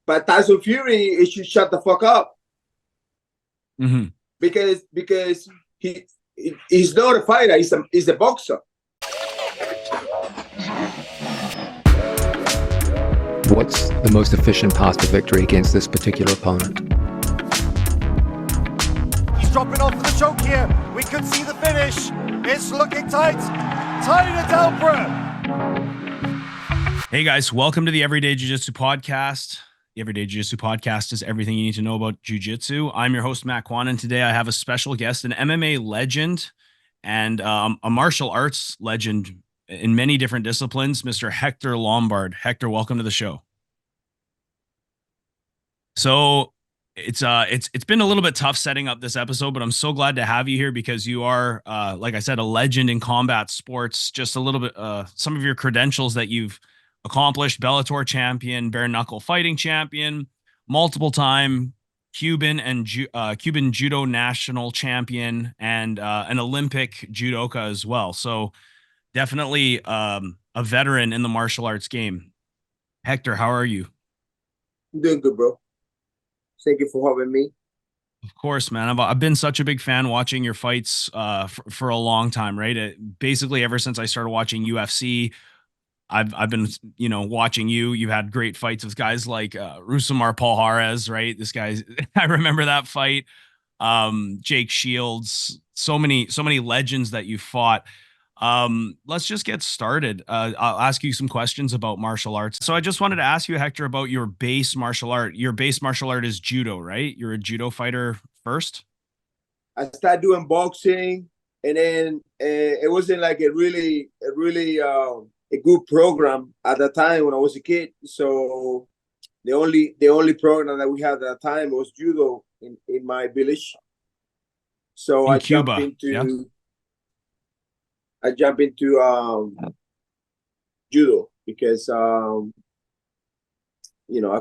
But Tyson Fury, he should shut the fuck up. Mm-hmm. Because he's not a fighter. He's a boxer. What's the most efficient path to victory against this particular opponent? He's dropping off for the choke here. We could see the finish. It's looking tight. Tight at Alpra. Hey guys, welcome to the Everyday Jiu Jitsu podcast. The Everyday Jiu Jitsu podcast is everything you need to know about Jiu Jitsu. I'm your host, Matt Kwan, and today I have a special guest, an MMA legend and a martial arts legend in many different disciplines, Mr. Hector Lombard. Hector, welcome to the show. So it's been a little bit tough setting up this episode, but I'm so glad to have you here because you are, like I said, a legend in combat sports. Just a little bit, some of your credentials that you've accomplished: Bellator champion, Bare Knuckle Fighting Champion, multiple time Cuban and Cuban Judo national champion, and an Olympic Judoka as well. So definitely a veteran in the martial arts game. Hector, how are you? I'm doing good, bro. Thank you for having me. Of course, man. I've been such a big fan watching your fights for a long time, right? Basically, ever since I started watching UFC, I've been, watching you. You've had great fights with guys like Rousimar Palhares, right? This guy's, I remember that fight. Jake Shields, so many legends that you fought. Let's just get started. I'll ask you some questions about martial arts. So I just wanted to ask you, Hector, about your base martial art. Your base martial art is judo, right? You're a judo fighter first? I started doing boxing, and then it wasn't like a really a good program at the time when I was a kid. So the only program that we had at that time was judo in my village. So In Cuba. I jumped into judo because I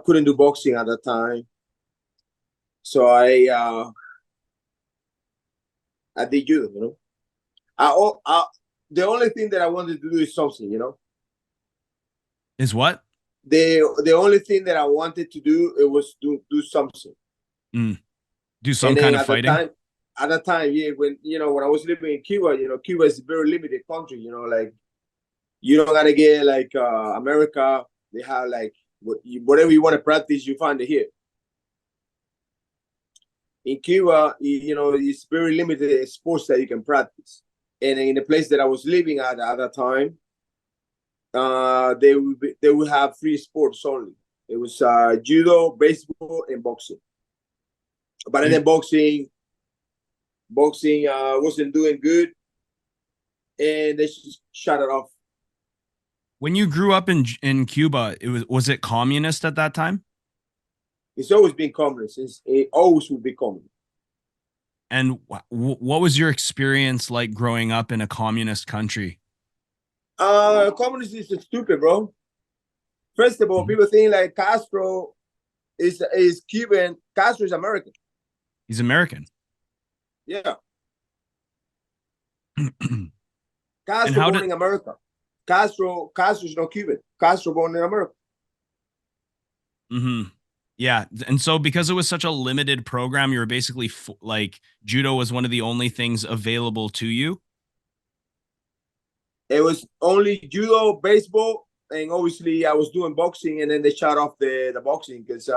couldn't do boxing at that time. So I did judo. The only thing that I wanted to do is something, Is what? The only thing that I wanted to do, it was do something. Do some kind of fighting? At the time, yeah, when I was living in Cuba, Cuba is a very limited country, like you don't gotta get like America. They have like whatever you want to practice, you find it here. In Cuba, it's very limited sports that you can practice. And in the place that I was living at that time, they would have three sports only. It was judo, baseball, and boxing. But then boxing wasn't doing good, and they just shut it off. When you grew up in Cuba, was it communist at that time? It's always been communist. It always will be communist. And what was your experience like growing up in a communist country? Communist is stupid, bro. First of all, people think like Castro is Cuban. Castro is American. He's American. Yeah. Castro born in America. Castro is not Cuban. Castro born in America. Mm-hmm. Yeah. And so because it was such a limited program, you were basically like judo was one of the only things available to you. It was only judo, baseball, and obviously I was doing boxing, and then they shut off the boxing because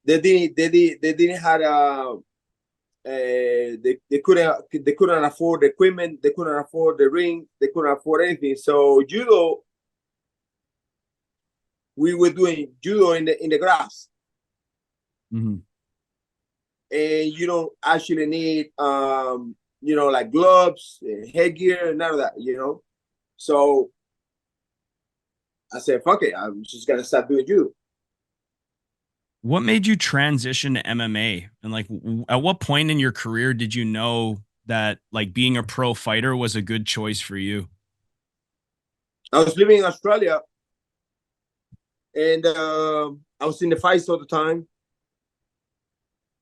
they didn't have they couldn't afford the equipment, they couldn't afford the ring, they couldn't afford anything. So judo, we were doing judo in the grass. Mm-hmm. And you don't actually need like gloves, headgear, none of that, So I said, fuck it, I'm just gonna start doing judo. What made you transition to MMA? And like, at what point in your career did you know that like being a pro fighter was a good choice for you? I was living in Australia, and I was in the fights all the time.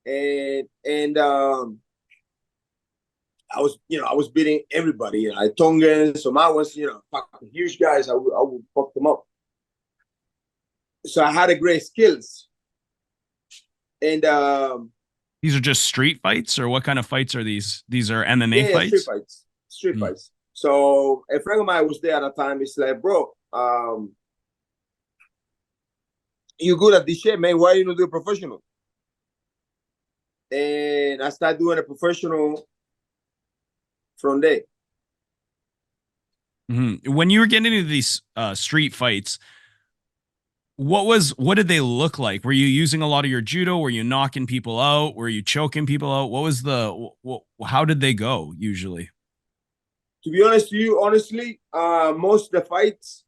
And I was beating everybody, like Tongans, Somalians, fucking huge guys. I would fuck them up. so I had a great skills. And these are just street fights, or what kind of fights are these? These are MMA fights? Street fights. Street fights. So a friend of mine was there at the time. He's like, bro, you good at this shit, man. Why you not do a professional? And I started doing a professional from there. When you were getting into these street fights, what did they look like? Were you using a lot of your judo? Were you knocking people out? Were you choking people out? What was how did they go usually? To be honest with you, honestly, most of the fights,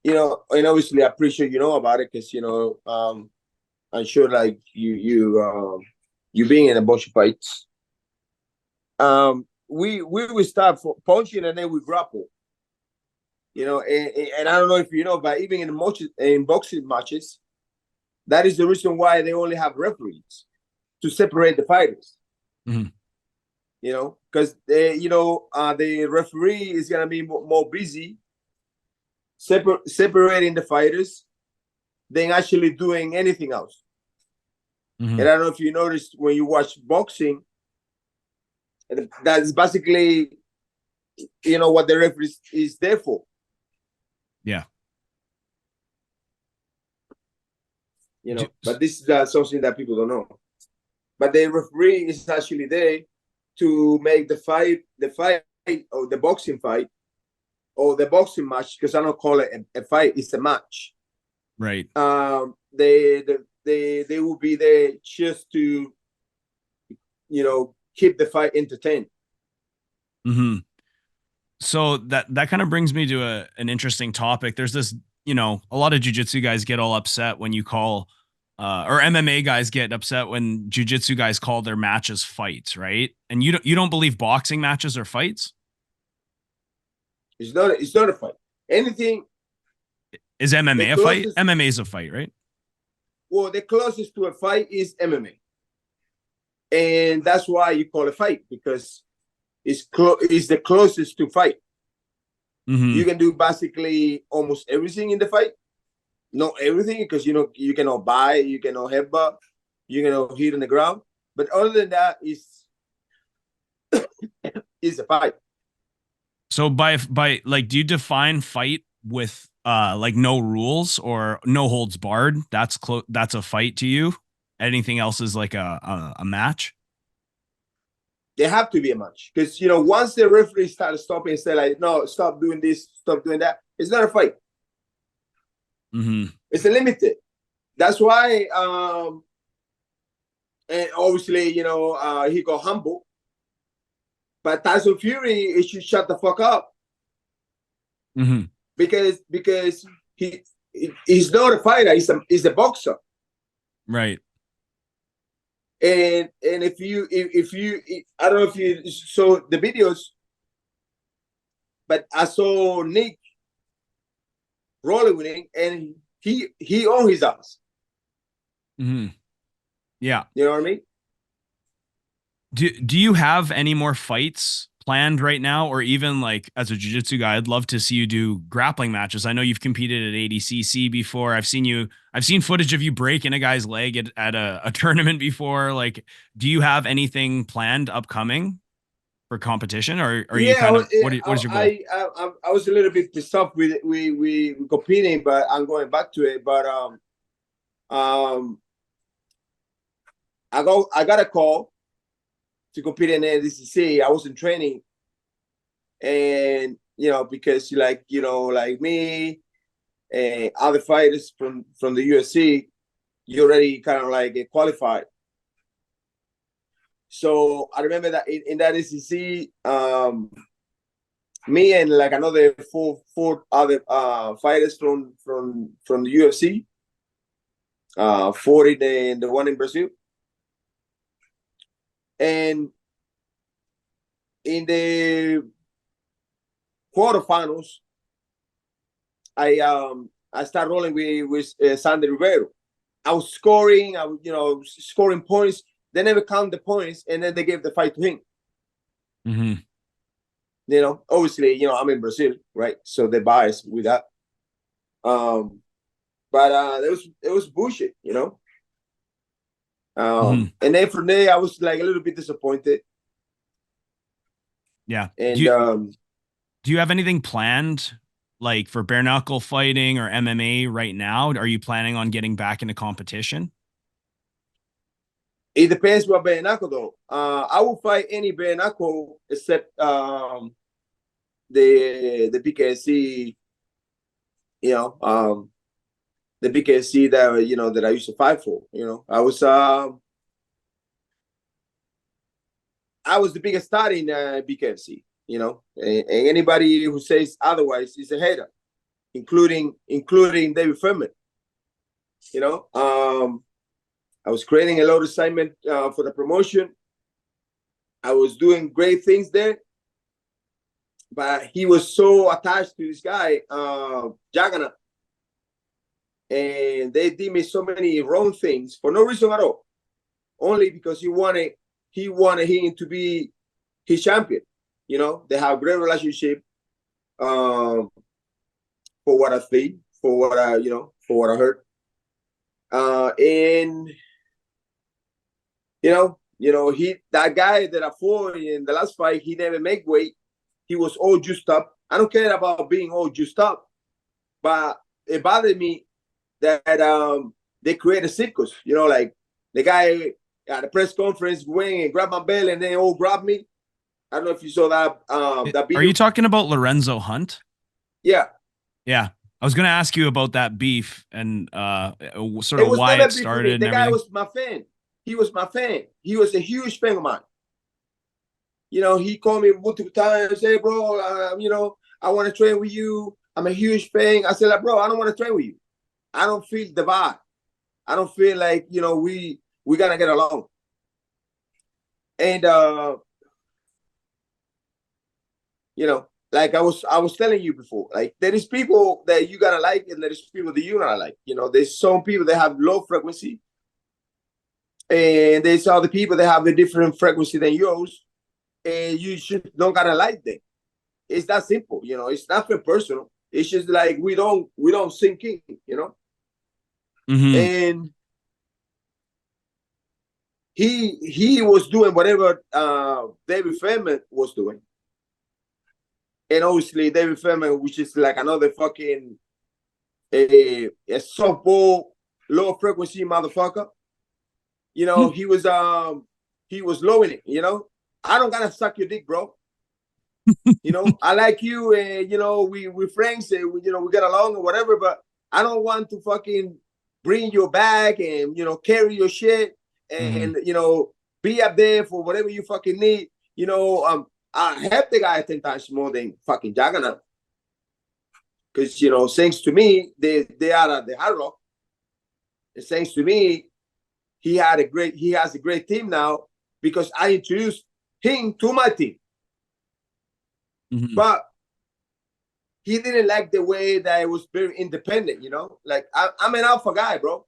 you know, and obviously I appreciate you know about it, because you know, I'm sure like you being in a bunch of fights. We would start punching and then we grapple. You know, and I don't know if you know, but even in boxing matches, that is the reason why they only have referees to separate the fighters. You know, because the referee is gonna be more busy separating the fighters than actually doing anything else. And I don't know if you noticed when you watch boxing, that's basically, you know, what the referee is there for. Yeah. You know, but this is something that people don't know. But the referee is actually there to make the fight or the boxing fight or the boxing match, because I don't call it a fight, it's a match. Right. They will be there just to, you know, keep the fight entertained. So that kind of brings me to an interesting topic. There's this, you know, a lot of jiu-jitsu guys get all upset when you call or MMA guys get upset when jiu-jitsu guys call their matches fights, right? And you don't believe boxing matches are fights? It's not a fight. Anything is MMA a fight? MMA is a fight, right? Well, the closest to a fight is MMA. And that's why you call it a fight, because it's the closest to fight. You can do basically almost everything in the fight. Not everything, because you know you cannot buy, you cannot headbutt, you cannot hit on the ground. But other than that, is a fight. So by like, do you define fight with like no rules or no holds barred? That's a fight to you? Anything else is like a match? They have to be a match, because you know, once the referee starts stopping and say like, no, stop doing this, stop doing that, it's not a fight. It's a limited. That's why and obviously, you know, he got humble, but Tyson Fury, he should shut the fuck up. Because he's not a fighter, he's a boxer. Right. And if you I don't know if you saw the videos, but I saw Nick rolling with him, and he owned his ass. Yeah. You know what I mean? Do you have any more fights planned right now, or even like as a jiu-jitsu guy, I'd love to see you do grappling matches. I know you've competed at ADCC before. I've seen footage of you breaking a guy's leg at a tournament before. Like, do you have anything planned upcoming for competition, or are you kind of what is your goal? I was a little bit pissed off with we competing, but I'm going back to it. But I got a call to compete in ADCC. I was in training, and you know, because like me and other fighters from the UFC, you already kind of like get qualified. So I remember that in that ADCC, me and like another four other fighters from the UFC, 40 and the one in Brazil. And in the quarterfinals, I started rolling with Sandy Rivero. I was scoring, scoring points. They never count the points, and then they gave the fight to him. You know, obviously, I'm in Brazil, right? So they're biased with that. But it was bullshit, you know. And then from there, I was like a little bit disappointed. Yeah. And do you have anything planned, like for bare knuckle fighting or MMA right now? Are you planning on getting back into competition? it depends what bare knuckle though. I will fight any bare knuckle except the BKC, you know, the BKC that that I used to fight for. You know, I was the biggest star in BKFC. You know, and anybody who says otherwise is a hater, including David Furman. You know, I was creating a lot of excitement for the promotion. I was doing great things there, but he was so attached to this guy, Jagana, and they did me so many wrong things for no reason at all, only because he wanted him to be his champion. You know, they have a great relationship. For what I think, for what I heard, and that guy that I fought in the last fight, he never make weight. He was all juiced up. I don't care about being all juiced up, but it bothered me that they create a circus. You know, like the guy at the press conference went and grabbed my belt and then all grabbed me. I don't know if you saw that. That video. Are you talking about Lorenzo Hunt? Yeah. Yeah. I was going to ask you about that beef and sort of why it started. The guy was my fan. He was my fan. He was a huge fan of mine. You know, he called me multiple times. Hey, bro, I want to train with you. I'm a huge fan. I said, like, bro, I don't want to train with you. I don't feel the vibe. I don't feel like, we gonna get along. And like I was telling you before, like there is people that you gotta like, and there is people that you not like. You know, there's some people that have low frequency, and there's other people that have a different frequency than yours, and you should don't gotta like them. It's that simple, you know. It's nothing personal. It's just like we don't sink in, you know. And he was doing whatever David Furman was doing. And obviously David Furman, which is like another fucking a softball low frequency motherfucker. You know, he was lowing it, you know. I don't gotta suck your dick, bro. You know, I like you, and we're friends, and we get along or whatever, but I don't want to fucking bring your bag and carry your shit and be up there for whatever you fucking need. I help the guy 10 times more than fucking Juggernaut. Because, thanks to me, they are at the Hard Rock. And thanks to me, he has a great team now because I introduced him to my team. But he didn't like the way that I was very independent, Like, I'm an alpha guy, bro.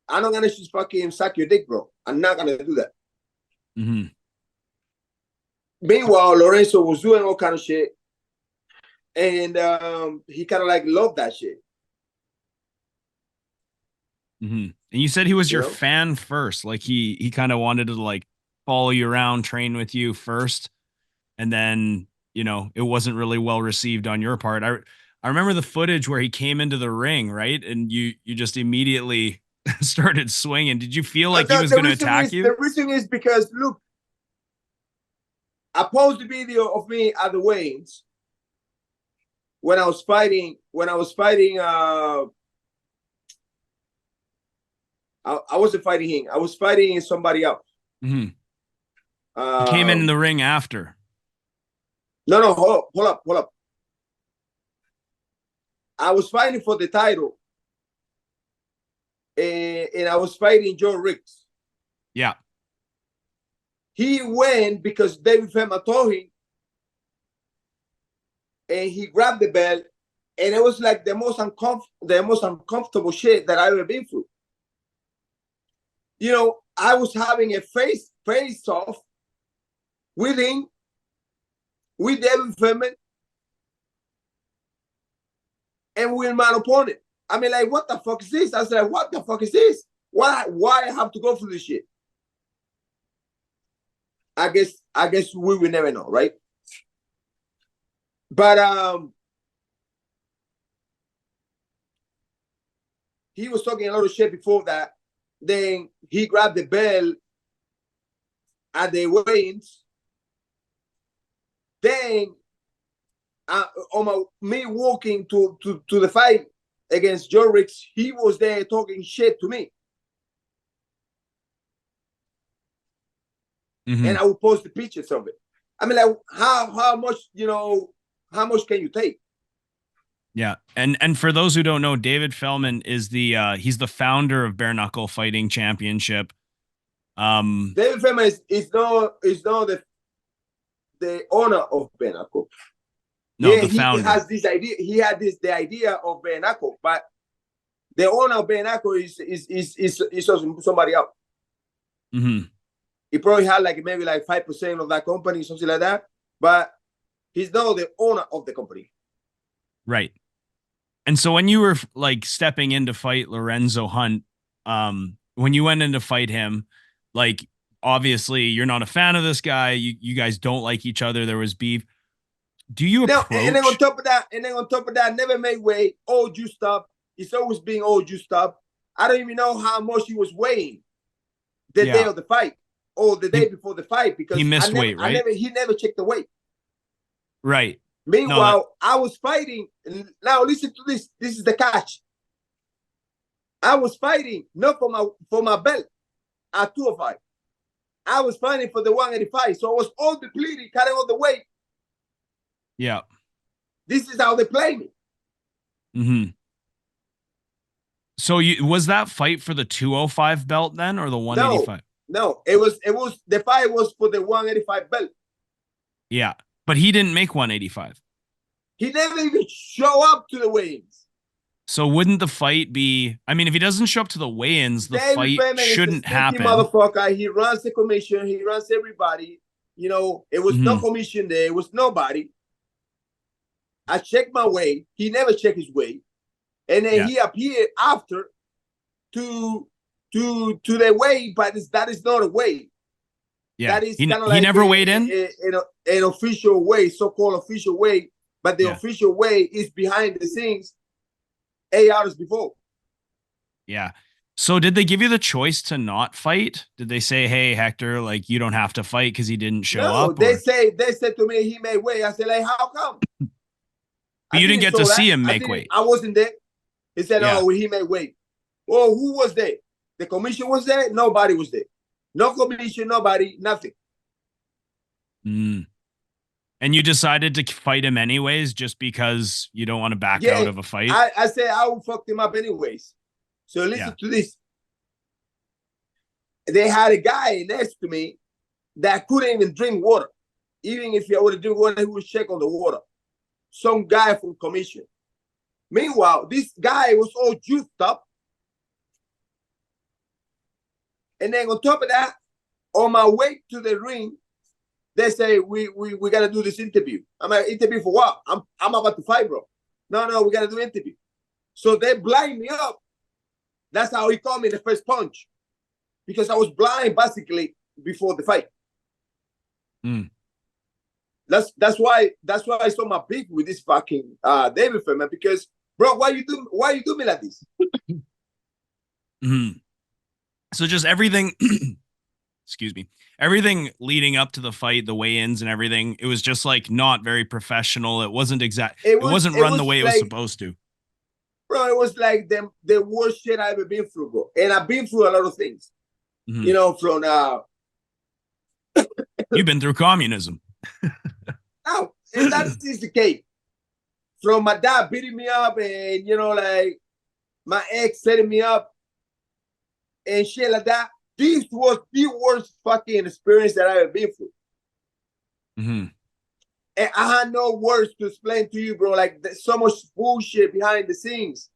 I'm not going to just fucking suck your dick, bro. I'm not going to do that. Meanwhile, Lorenzo was doing all kind of shit, and he kind of like loved that shit. And you said he was your fan first, like he kind of wanted to like follow you around, train with you first, and then it wasn't really well received on your part. I remember the footage where he came into the ring, right, and you just immediately started swinging. Did you feel like he was going to attack you? The reason is because look. I posted the video of me at the weigh-ins when I was fighting. I wasn't fighting him. I was fighting somebody else. He came in the ring after. No, hold up. I was fighting for the title, and I was fighting Joe Riggs. Yeah. He went because David Furman told him, and he grabbed the belt, and it was like the most uncomfortable shit that I've ever been through. I was having a face off with him, with David Furman, and with my opponent. I mean, like, what the fuck is this? I was like, what the fuck is this? Why I have to go through this shit? I guess we will never know, right? But he was talking a lot of shit before that. Then he grabbed the bell at the weigh-ins. Then me walking to the fight against Joe Ricks, he was there talking shit to me. Mm-hmm. And I would post the pictures of it. I mean, like, how much, how much can you take? Yeah. And for those who don't know, David Feldman is he's the founder of Bare Knuckle Fighting Championship. David Feldman is not the owner of Bare Knuckle. No, yeah, the founder. He has this idea. He had the idea of Bare Knuckle, but the owner of Bare Knuckle is somebody else. Mm-hmm. He probably had maybe 5% of that company, something like that. But he's not the owner of the company. Right. And so when you were like stepping in to fight Lorenzo Hunt, when you went in to fight him, like, obviously you're not a fan of this guy. You guys don't like each other. There was beef. Do you approach? And then on top of that, never made weight, all juiced up. He's always being all juiced up. I don't even know how much he was weighing the day of the fight or the day before the fight, because he missed weight, right? He never checked the weight. Right. Meanwhile, I was fighting. Now listen to this. This is the catch. I was fighting not for my belt at 205. I was fighting for the 185. So I was all depleted, carrying all the weight. Yeah. This is how they play me. Mm-hmm. So was that fight for the 205 belt then, or the 185? No, it was the fight was for the 185 belt. Yeah. But he didn't make 185. He never even show up to the weigh-ins. So wouldn't the fight be? I mean, if he doesn't show up to the weigh-ins, the fight shouldn't happen. Motherfucker, he runs the commission. He runs everybody. It was no commission there. It was nobody. I checked my weight. He never checked his weight, and then he appeared after to the weight, but that is not a weight. Yeah, that is he never weighed in an official way, so-called official way, but the official way is behind the scenes 8 hours before. Yeah. So did they give you the choice to not fight? Did they say, "Hey, Hector, like, you don't have to fight because he didn't show up"? They said to me he made weight. I said, like, how come? But you didn't get to see him make weight. I wasn't there. He said, "Oh, he made weight." Well, who was there? The commission was there. Nobody was there. No commission, nobody, nothing. And you decided to fight him anyways, just because you don't want to back out of a fight? I said I would fuck him up anyways. So listen to this. They had a guy next to me that couldn't even drink water. Even if he would have drink water, he would check on the water. Some guy from commission. Meanwhile, this guy was all juiced up. And then on top of that, on my way to the ring, they say we gotta do this interview. I'm like, interview for what? I'm about to fight, bro. No, we gotta do interview. So they blind me up. That's how he caught me in the first punch, because I was blind basically before the fight. That's why I saw my beef with this fucking David Feldman, because bro, why you do me like this? So just everything, excuse me, everything leading up to the fight, the weigh-ins and everything, it was just like not very professional. It wasn't it wasn't run the way it was supposed to. Bro, it was like the worst shit I've ever been through, bro. And I've been through a lot of things. From you've been through communism. No, and that is the case. From my dad beating me up, and my ex setting me up and shit like that. This was the worst fucking experience that I've ever been through. And I had no words to explain to you, bro. Like, there's so much bullshit behind the scenes.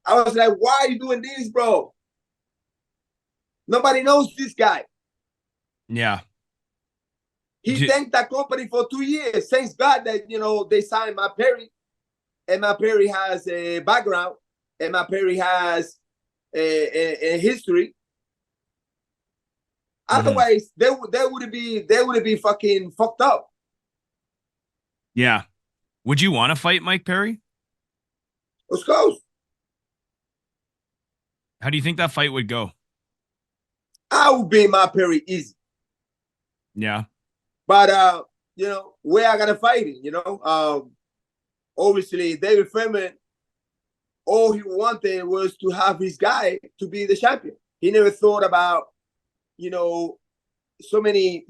I was like, why are you doing this, bro? Nobody knows this guy. Yeah. He thanked that company for 2 years. Thanks God that, they signed my Perry. And my Perry has a background. and my Perry has a history. Otherwise, they would be fucking fucked up. Yeah. Would you want to fight Mike Perry? Of course. How do you think that fight would go? I would be my Perry easy. Yeah. But you know, where I gotta fight it, you know. Obviously David Furman, all he wanted was to have his guy to be the champion. He never thought about, you know, so many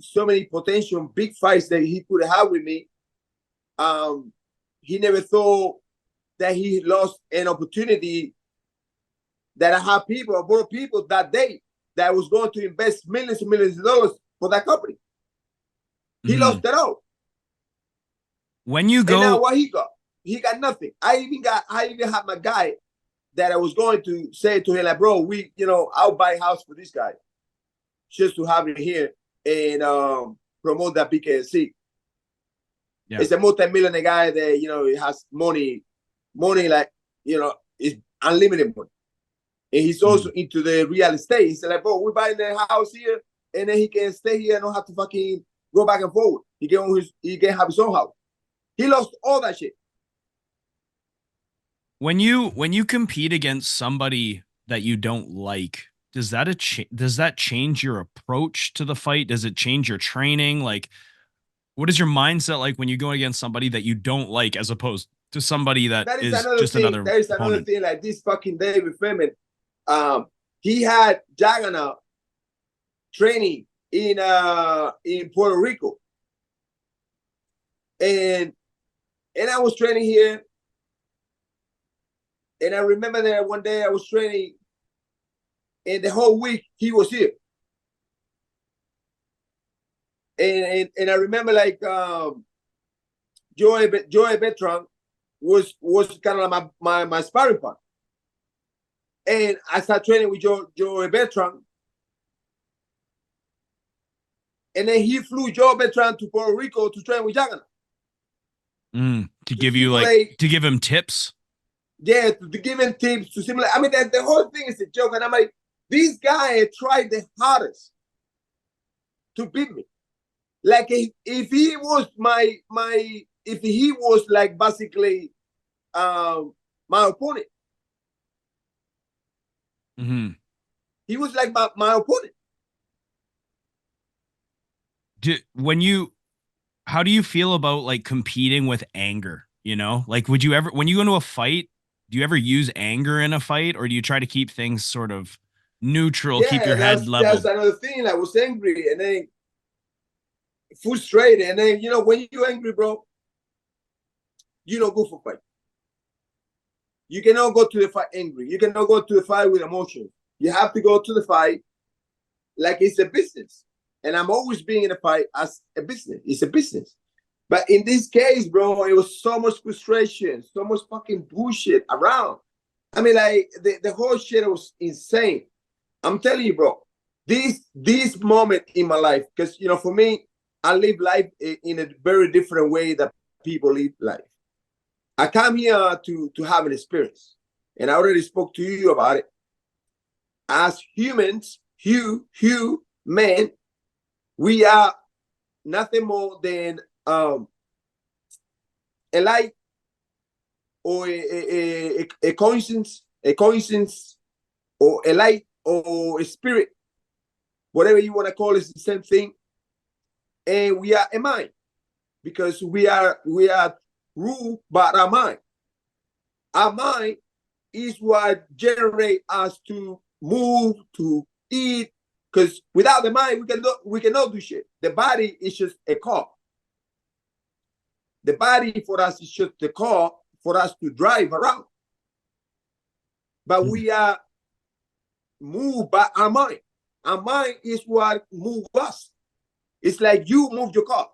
potential big fights that he could have with me. He never thought that he lost an opportunity that I had people, more people that day that was going to invest millions and millions of dollars for that company. He lost it all. When you go, and now what he got nothing. I even had my guy that I was going to say to him, like, bro, I'll buy a house for this guy just to have it here and promote that BKC. Yeah. It's a multi-millionaire guy that, you know, he has money like, you know, is unlimited money. And he's also into the real estate. He said, like, bro, we're buying a house here, and then he can stay here and don't have to fucking go back and forward. He can have his own house. He lost all that shit. When you compete against somebody that you don't like, does that change your approach to the fight? Does it change your training? Like, what is your mindset like when you go against somebody that you don't like, as opposed to somebody that is just another opponent? There is another thing, like this fucking David Furman. He had Jagana training in Puerto Rico, and I was training here, and I remember that one day I was training, and the whole week he was here, and I remember like Joey Bertrand was kind of like my sparring partner. And I started training with Joe Bertrand. And then he flew Joe Bertrand to Puerto Rico to train with Jagana. To give you to give him tips? Yeah, to give him tips, to simulate. I mean, the whole thing is a joke. And I'm like, this guy tried the hardest to beat me. Like if he was if he was like basically my opponent. He was like my opponent. How do you feel about like competing with anger? You know, like would you ever, when you go into a fight, do you ever use anger in a fight, or do you try to keep things sort of neutral, keep your head level? That's another thing. I was angry and then frustrated, and then, you know, when you're angry, bro, you don't go for fight. You cannot go to the fight angry. You cannot go to the fight with emotions. You have to go to the fight like it's a business. And I'm always being in a fight as a business. It's a business. But in this case, bro, it was so much frustration, so much fucking bullshit around. I mean, like, the whole shit was insane. I'm telling you, bro, this moment in my life, because, you know, for me, I live life in a very different way that people live life. I come here to have an experience. And I already spoke to you about it. As humans, men, we are nothing more than a light or a conscience, or a light or a spirit, whatever you want to call it, it's the same thing. And we are a mind, because we are ruled by our mind. Our mind is what generates us to move, to eat, because without the mind, we cannot do shit. The body is just a car. The body for us is just the car for us to drive around. But we are moved by our mind. Our mind is what moves us. It's like you move your car.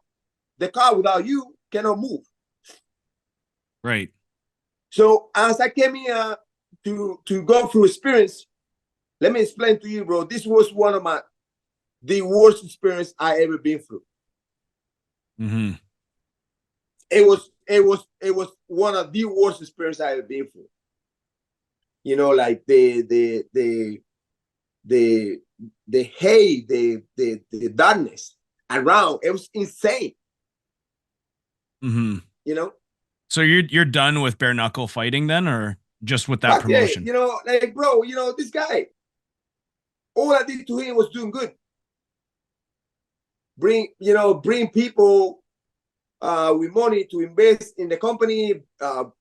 The car without you cannot move. Right. So as I came here to go through experience, let me explain to you, bro. This was one of the worst experience I ever been through. It was one of the worst experience I ever been through. you know, like the hate, the darkness around. It was insane. Mm-hmm. You know. So you're done with bare knuckle fighting then, or just with that But promotion? yeah, you know, like bro, you know, this guy, all I did to him was doing good. Bring people with money to invest in the company. All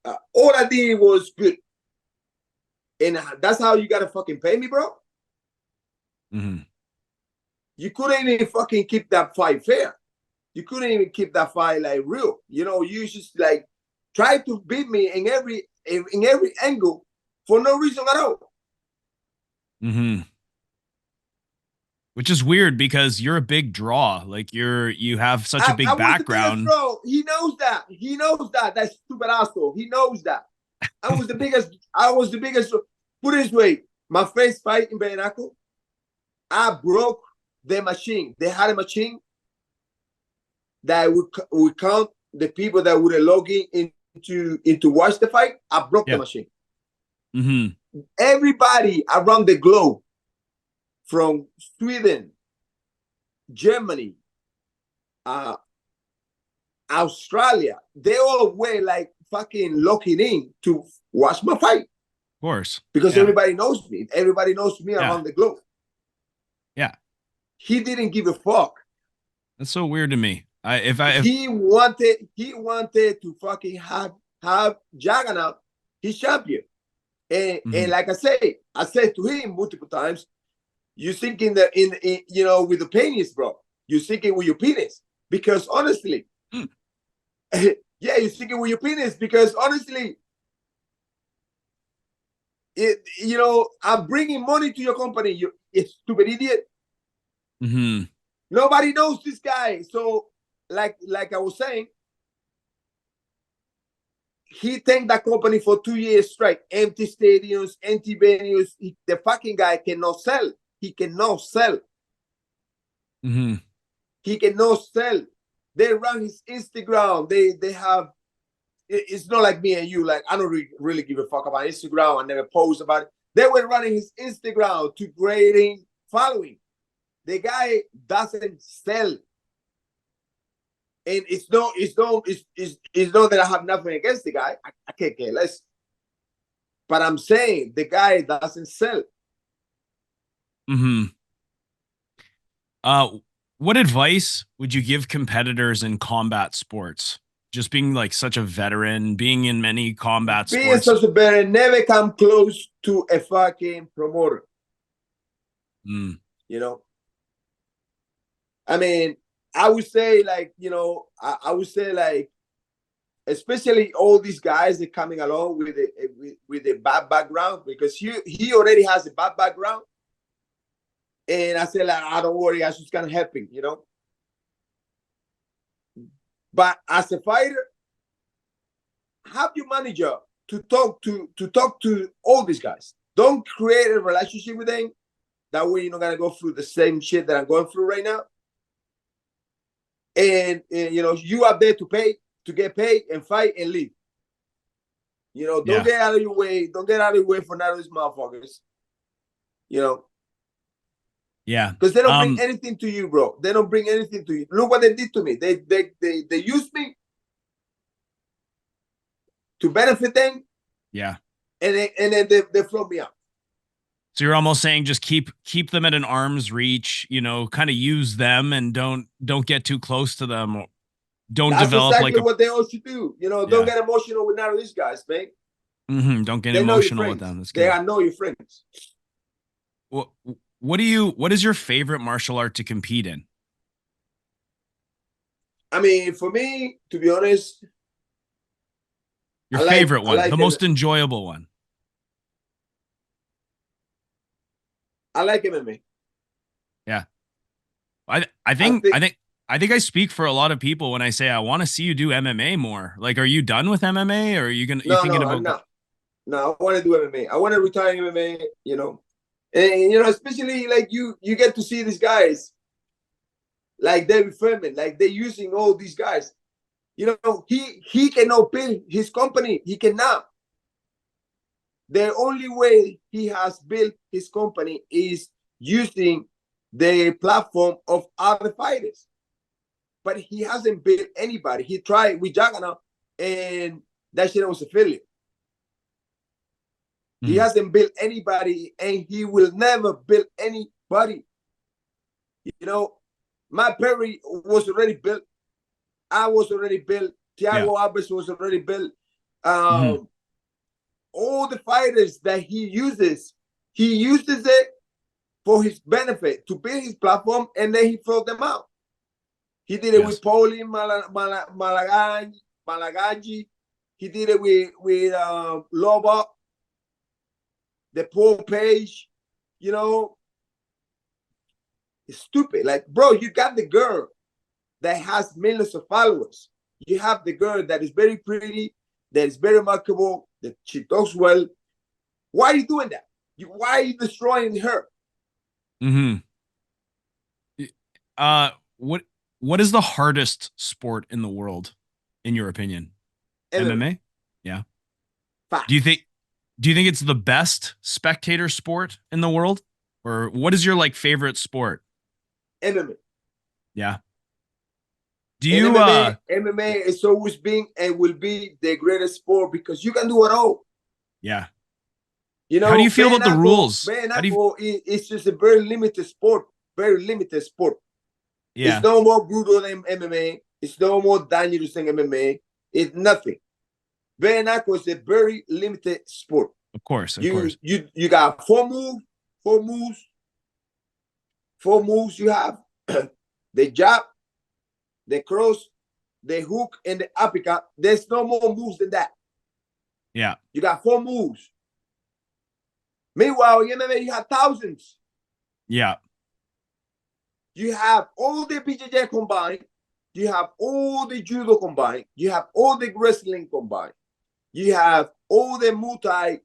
I did was good. And that's how you gotta fucking pay me, bro. Mm-hmm. You couldn't even fucking keep that fight fair. You couldn't even keep that fight like real. You know, you just like try to beat me in every angle for no reason at all. Mm-hmm. Which is weird because you're a big draw. Like you have such a big I was background. the biggest, bro. He knows that. He knows that. That stupid asshole. He knows that. I was the biggest. Put it this way, my first fight in Bare Knuckle, I broke the machine. They had a machine that would count the people that would log in into watch the fight. I broke the machine. Mm-hmm. Everybody around the globe, from Sweden, Germany, Australia, they all were like fucking locking in to watch my fight. Of course. Because everybody knows me. Everybody knows me around the globe. Yeah. He didn't give a fuck. That's so weird to me. He wanted to fucking have Juggernaut his champion. And like I said to him multiple times, you thinking that in you know, with the penis, bro. You're thinking with your penis. Because honestly, yeah, you're thinking with your penis because honestly, you know, I'm bringing money to your company. You stupid idiot. Mm-hmm. Nobody knows this guy. So, like I was saying, he tanked that company for 2 years straight. Empty stadiums, empty venues. The fucking guy cannot sell. He cannot sell. Mm-hmm. He cannot sell. They run his Instagram. They have. It's not like me and you. Like, I don't really give a fuck about Instagram. I never post about it. They were running his Instagram to grading following. The guy doesn't sell. And it's not that I have nothing against the guy. I can't care less. But I'm saying the guy doesn't sell. Mm-hmm. What advice would you give competitors in combat sports? Just being like such a veteran, being in many combat sports. Being such a veteran, never come close to a fucking promoter. You know? I mean, I would say like, you know, I would say like, especially all these guys that coming along with a bad background, because he already has a bad background. And I said, like, don't worry, I just gonna help him, you know. But as a fighter, have your manager to talk to all these guys. Don't create a relationship with them. That way you're not gonna go through the same shit that I'm going through right now. And you know, you are there to get paid and fight and leave. You know, don't get out of your way. Don't get out of your way for none of these motherfuckers. You know. Yeah. Because they don't bring anything to you, bro. They don't bring anything to you. Look what they did to me. They used me to benefit them. Yeah. And then they throw me out. So you're almost saying just keep them at an arm's reach, you know, kind of use them and don't get too close to them. That's develop exactly like what they all should do. You know, don't get emotional with none of these guys, man. Mm-hmm. Don't get emotional with them. That's good. They are know your friends. What is your favorite martial art to compete in? I mean, for me, to be honest, your favorite one, the most enjoyable one. I like MMA. Yeah. I think I speak for a lot of people when I say I want to see you do MMA more. Like, are you done with MMA, or are you thinking about? No, I want to do MMA. I want to retire MMA. You know, and you know, especially like you get to see these guys, like David Furman, like they're using all these guys. You know, he cannot build his company. He cannot. the only way he has built his company is using the platform of other fighters. But he hasn't built anybody. He tried with Jagana, and that shit was a failure. He hasn't built anybody, and he will never build anybody. You know, my Perry was already built. I was already built. Thiago Alves was already built. All the fighters that he uses it for his benefit, to build his platform, and then he throw them out. He did it with Paulie Malagagi. He did it with Loba, the Paul Page. You know, it's stupid. Like, bro, you got the girl that has millions of followers. You have the girl that is very pretty, that is very remarkable, that she talks well. Why are you doing that? Why are you destroying her? What is the hardest sport in the world, in your opinion? MMA? Yeah. Fact. Do you think it's the best spectator sport in the world? Or what is your like favorite sport? MMA. Yeah. Do you MMA is always been and will be the greatest sport because you can do it all. Yeah. You know, how do you feel about the rules? It's just a very limited sport. Very limited sport. Yeah. It's no more brutal than MMA. It's no more dangerous than MMA. It's nothing. Bare knuckle is a very limited sport. Of course. You got four moves you have. The jab, the cross, the hook, and the uppercut. There's no more moves than that. Yeah. You got 4 moves. Meanwhile, in MMA, you have thousands. Yeah. You have all the BJJ combined. You have all the judo combined. You have all the wrestling combined. You have all the Muay Thai,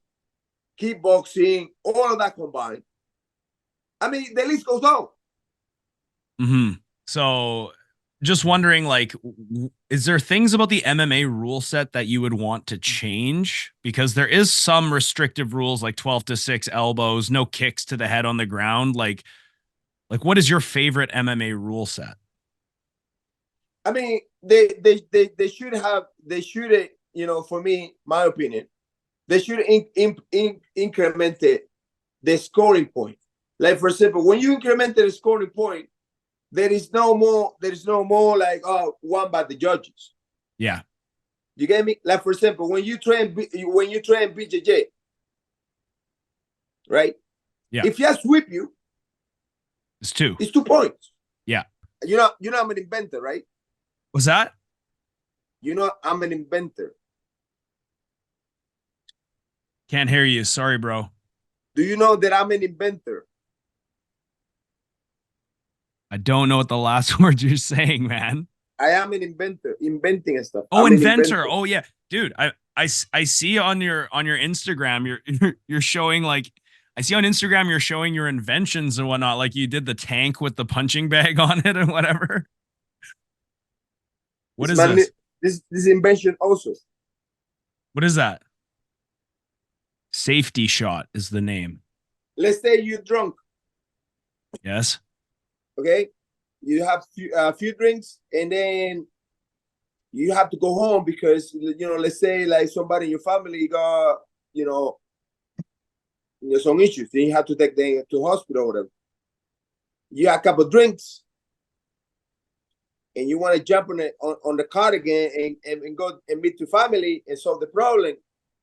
kickboxing, all of that combined. I mean, the list goes on. So just wondering, like, is there things about the MMA rule set that you would want to change? Because there is some restrictive rules, like 12-6 elbows, no kicks to the head on the ground. Like what is your favorite MMA rule set? I mean, they should, you know, for me, my opinion, they should increment the scoring point. Like, for example, when you increment the scoring point, there is no more like, won by the judges. Yeah. You get me? Like, for example, when you train BJJ, right? Yeah. If I sweep you, it's 2. It's 2 points. Yeah. You know I'm an inventor, right? What's that? You know I'm an inventor. Can't hear you. Sorry, bro. Do you know that I'm an inventor? I don't know what the last word you're saying, man. I am an inventor, inventing stuff. Oh, inventor. Oh, yeah, dude. I see on your Instagram you're showing, like, I see on Instagram you're showing your inventions and whatnot. Like you did the tank with the punching bag on it and whatever. What is this? This invention also. What is that? Safety shot is the name. Let's say you're drunk. Yes. Okay. You have a few drinks, and then you have to go home because, you know, let's say like somebody in your family got, you know, some issues. Then you have to take them to hospital or whatever. You have a couple of drinks, and you want to jump on the car again and go and meet your family and solve the problem,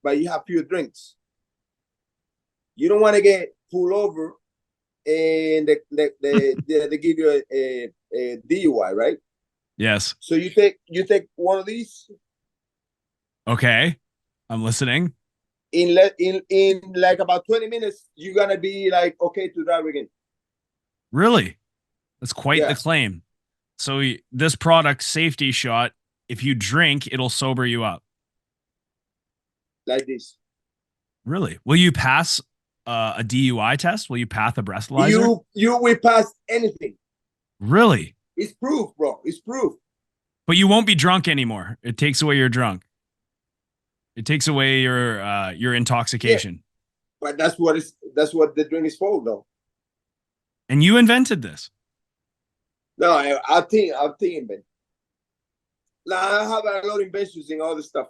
but you have few drinks. You don't want to get pulled over and they give you a DUI, right? Yes. So you take one of these. Okay, I'm listening. In like about 20 minutes, you're gonna be like okay to drive again. Really? That's quite the claim. So this product, Safety Shot, if you drink, it'll sober you up. Like this. Really? Will you pass a DUI test? Will you pass a breathalyzer? You will pass anything. Really? It's proof, bro. It's proof. But you won't be drunk anymore. It takes away your drunk. It takes away your intoxication. But that's what the drink is for, though. And you invented this? No, I think, man. Now I have a lot of inventions in all this stuff.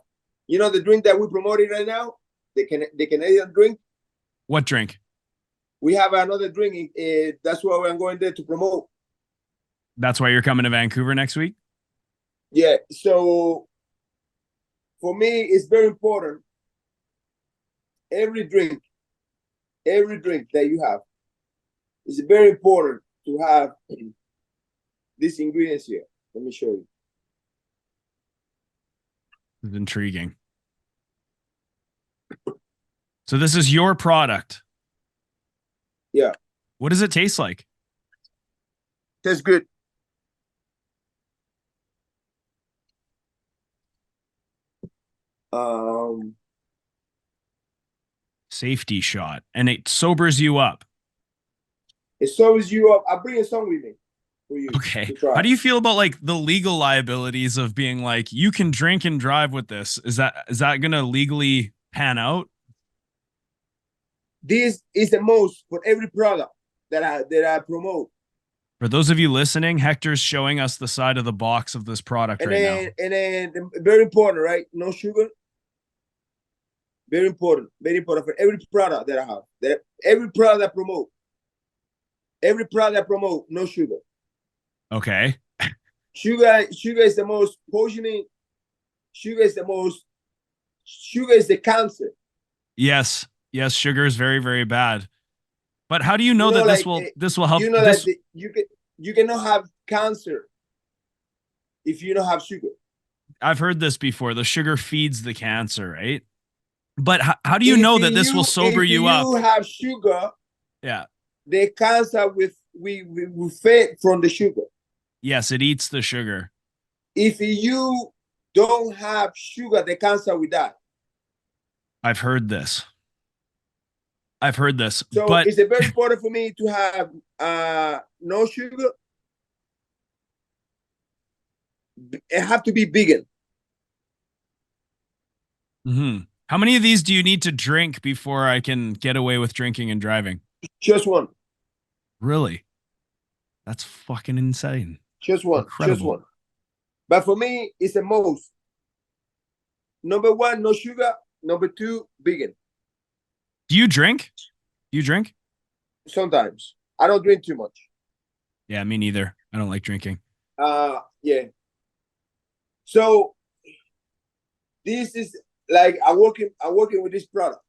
You know the drink that we're promoting right now, the Canadian drink. What drink? We have another drink. That's why I'm going there to promote. That's why you're coming to Vancouver next week? Yeah. So for me, it's very important. Every drink that you have, it's very important to have these ingredients here. Let me show you. This is intriguing. So this is your product. Yeah. What does it taste like? Tastes good. Safety shot. And it sobers you up. It sobers you up. I bring some with me for you. Okay. How do you feel about like the legal liabilities of being like, you can drink and drive with this? Is that gonna legally pan out? This is the most for every product that I promote. For those of you listening, Hector's showing us the side of the box of this product now. And then very important, right? No sugar. Very important for every product that I have. Every product I promote, no sugar. Okay. Sugar is the most poisoning. Sugar is the cancer. Yes, sugar is very, very bad. But how do you know that this will help? You know that you cannot have cancer if you don't have sugar. I've heard this before. The sugar feeds the cancer, right? But how do you know that this will sober you up? If you have sugar, yeah, the cancer we fed from the sugar. Yes, it eats the sugar. If you don't have sugar, the cancer will die. I've heard this. So but it's very important for me to have no sugar. It have to be vegan. Mm-hmm. How many of these do you need to drink before I can get away with drinking and driving? Just one. Really? That's fucking insane. Just one. Incredible. Just one. But for me, it's the most. Number one, no sugar. Number two, vegan. Do you drink? Sometimes. I don't drink too much. Yeah, me neither. I don't like drinking. Yeah. So this is like I'm working with this product.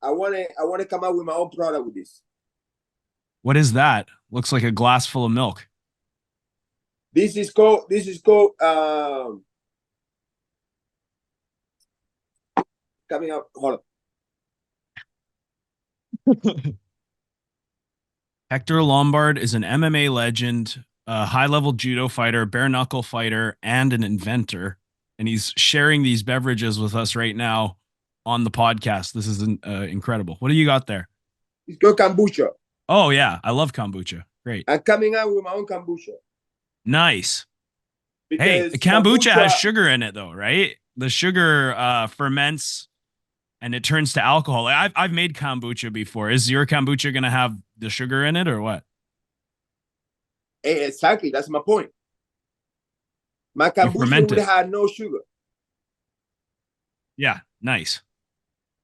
I wanna come out with my own product with this. What is that? Looks like a glass full of milk. This is called coming up. Hold on. Hector Lombard is an MMA legend, a high-level judo fighter, bare knuckle fighter, and an inventor. And he's sharing these beverages with us right now on the podcast. This is incredible. What do you got there? It's called kombucha. Oh, yeah. I love kombucha. Great. I'm coming out with my own kombucha. Nice. Because hey, kombucha has sugar in it, though, right? The sugar ferments and it turns to alcohol. I've made kombucha before. Is your kombucha going to have the sugar in it or what? Exactly. That's my point. My kombucha would have no sugar. Yeah, nice.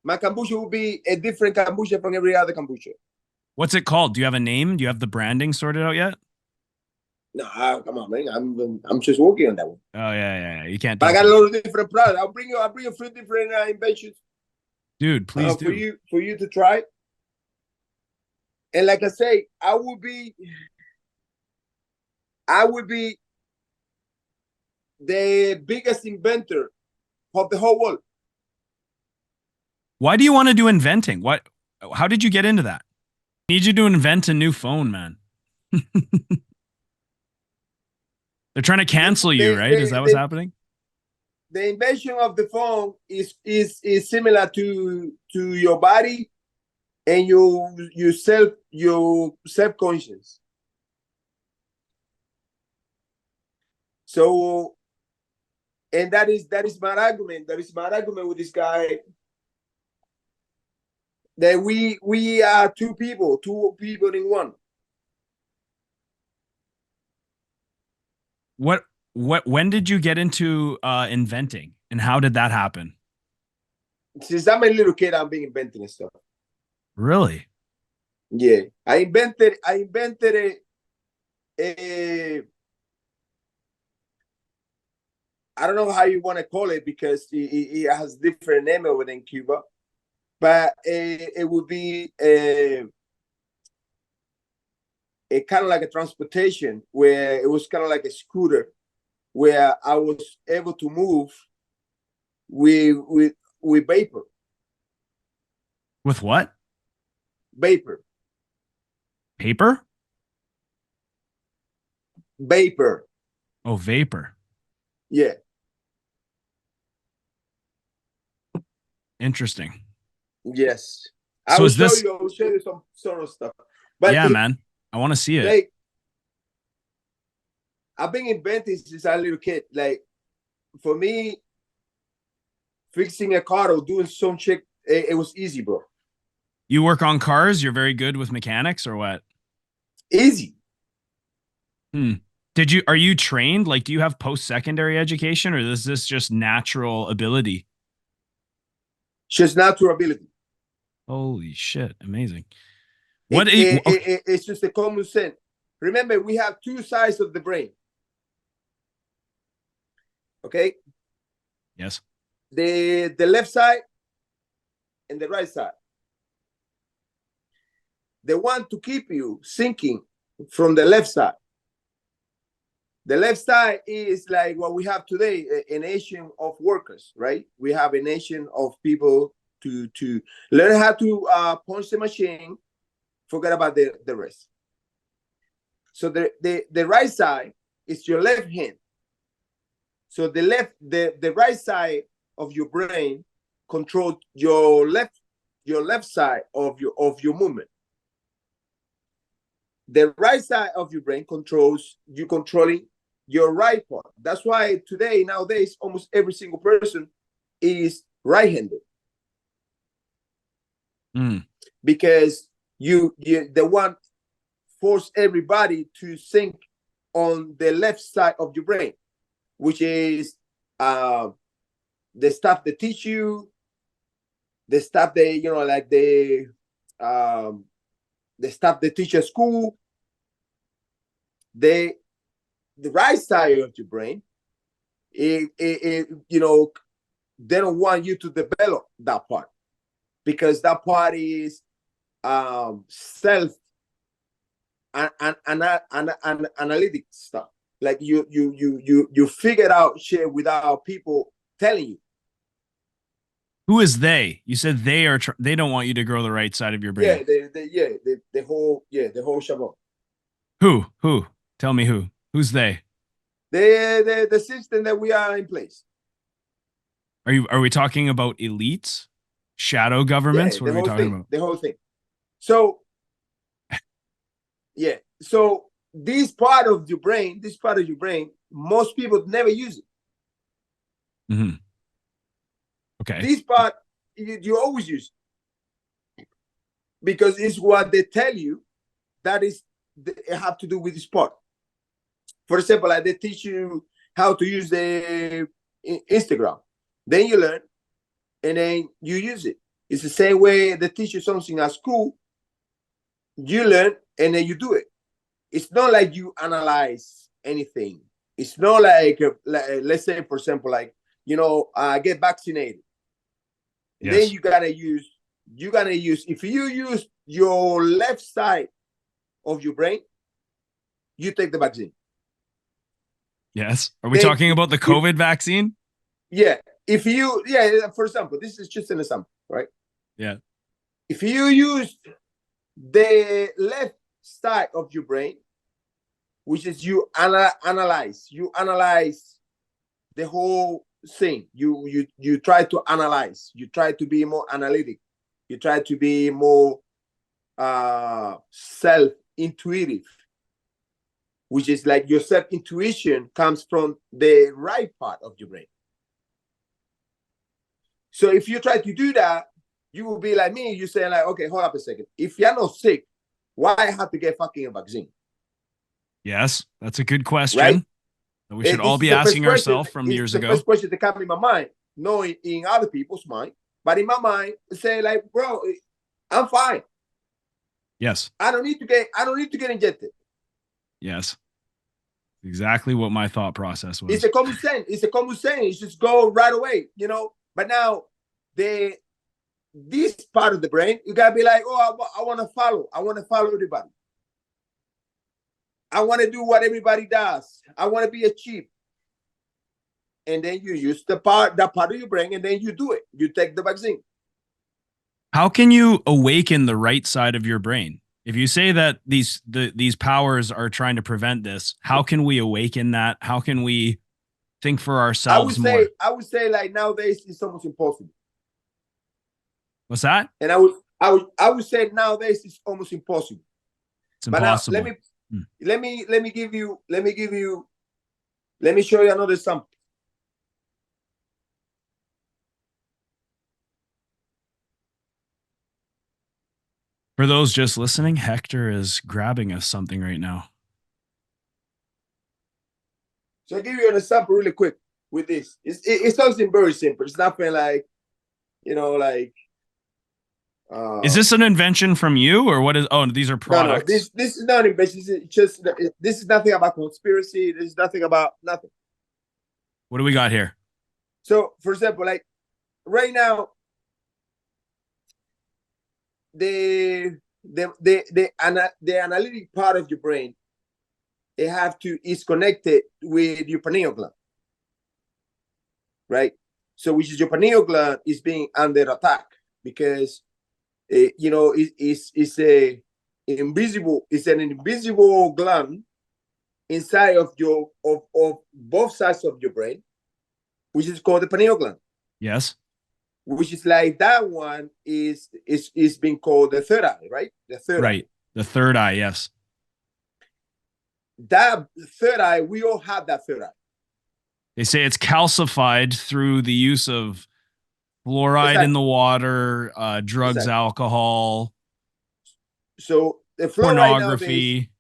My kombucha would be a different kombucha from every other kombucha. What's it called? Do you have a name? Do you have the branding sorted out yet? No, come on, man. I'm just working on that one. Oh yeah. You can't. But I got a lot of different products. I'll bring you a few different inventions. Dude, please do. For you to try. And like I say, I would be the biggest inventor of the whole world. Why do you want to do inventing? How did you get into that? I need you to invent a new phone, man. They're trying to cancel you, right? Is that what's happening? The invention of the phone is similar to your body and your self-conscious. So, and that is my argument. That is my argument with this guy. That we are two people in one. When did you get into inventing, and how did that happen? Since I'm a little kid, I've been inventing stuff. Really? Yeah, I invented a I don't know how you want to call it, because it has different name over in Cuba, but it would be a kind of like a transportation, where it was kind of like a scooter, where I was able to move with vapor. With what? Vapor. Paper? Vapor. Oh, vapor. Yeah. Interesting. Yes. So I will is this? I will show you some sort of stuff. But Yeah, man. I want to see it. like, I've been inventing since I was a little kid. Like, for me, fixing a car or doing some shit, it was easy, bro. You work on cars? You're very good with mechanics, or what? Easy. Are you trained? Like, do you have post-secondary education, or is this just natural ability? Just natural ability. Holy shit. Amazing. It's just a common sense. Remember, we have two sides of the brain. Okay? Yes. The left side and the right side. They want to keep you thinking from the left side. The left side is like what we have today, a nation of workers, right? We have a nation of people to learn how to punch the machine, forget about the rest. So the right side is your left hand. So the right side of your brain controls your left side of your movement. The right side of your brain controlling your right part. That's why nowadays, almost every single person is right-handed. Because the one force everybody to think on the left side of your brain, which is the stuff they teach you, the stuff they, like the stuff they teach at school. The right side of your brain, they don't want you to develop that part, because that part is self analytic stuff. Like you figure out shit without people telling you. Who is they? You said they don't want you to grow the right side of your brain. Yeah, the whole shabon. Who? Tell me who. Who's they? The system that we are in place. Are we talking about elites? Shadow governments? Yeah, what are we talking about? The whole thing. So yeah. So this part of your brain, most people never use it. Mm-hmm. Okay. This part you always use it, because it's what they tell you that it have to do with this part. For example, like they teach you how to use the Instagram. Then you learn, and then you use it. It's the same way they teach you something at school. You learn, and then you do it. It's not like you analyze anything. It's not like let's say, for example, like, get vaccinated. Yes. Then you gotta use, if you use your left side of your brain, you take the vaccine. Yes. Are we talking about the COVID vaccine? Yeah. For example, this is just an example, right? Yeah. If you use the left side of your brain, which is you analyze the whole thing. You try to analyze. You try to be more analytic. You try to be more self-intuitive, which is like your self-intuition comes from the right part of your brain. So if you try to do that, you will be like me. You say like, okay, hold up a second. If you're not sick, why I have to get fucking a vaccine? Yes, that's a good question. Right? That we should all be asking ourselves from years ago. The first question that comes in my mind, no, in other people's mind, but in my mind, say like, bro, I'm fine. Yes. I don't need to get injected. Yes. Exactly what my thought process was. It's a common sense. It's a common sense. You just go right away, you know. But now this part of the brain, you gotta be like, oh, I want to follow. I want to follow everybody. I want to do what everybody does. I want to be a chief. And then you use that part of your brain, and then you do it. You take the vaccine. How can you awaken the right side of your brain? If you say that these powers are trying to prevent this, how can we awaken that? How can we think for ourselves more? I would say like nowadays it's almost impossible. What's that? And I would say nowadays it's almost impossible. It's impossible. But now, let me show you another sample. For those just listening, Hector is grabbing us something right now. So I'll give you an example really quick with this. It's something very simple. It's nothing like, you know, like. Is this an invention from you, or what is? Oh, these are products. No, this is not an invention. This is nothing about conspiracy. This is nothing about nothing. What do we got here? So, for example, like right now, the analytic part of your brain, is connected with your pineal gland, right? So, which is your pineal gland is being under attack because, you know, it's an invisible gland inside of both sides of your brain, which is called the pineal gland. Yes. Which is like that one is being called the third eye, right? The third eye. The third eye, yes. That third eye, we all have that third eye. They say it's calcified through the use of fluoride in the water, drugs, alcohol. So the pornography.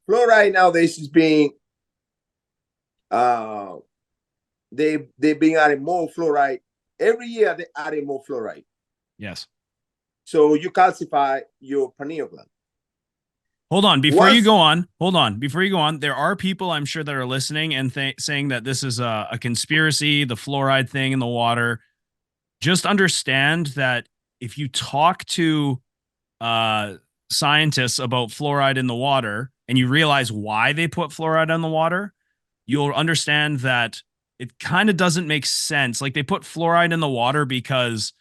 Fluoride nowadays is being they've been adding more fluoride. Every year they adding more fluoride. Yes. So you calcify your pineal gland. Hold on. Before you go on, there are people I'm sure that are listening and saying that this is a conspiracy, the fluoride thing in the water. Just understand that if you talk to scientists about fluoride in the water and you realize why they put fluoride in the water, you'll understand that it kind of doesn't make sense. Like they put fluoride in the water because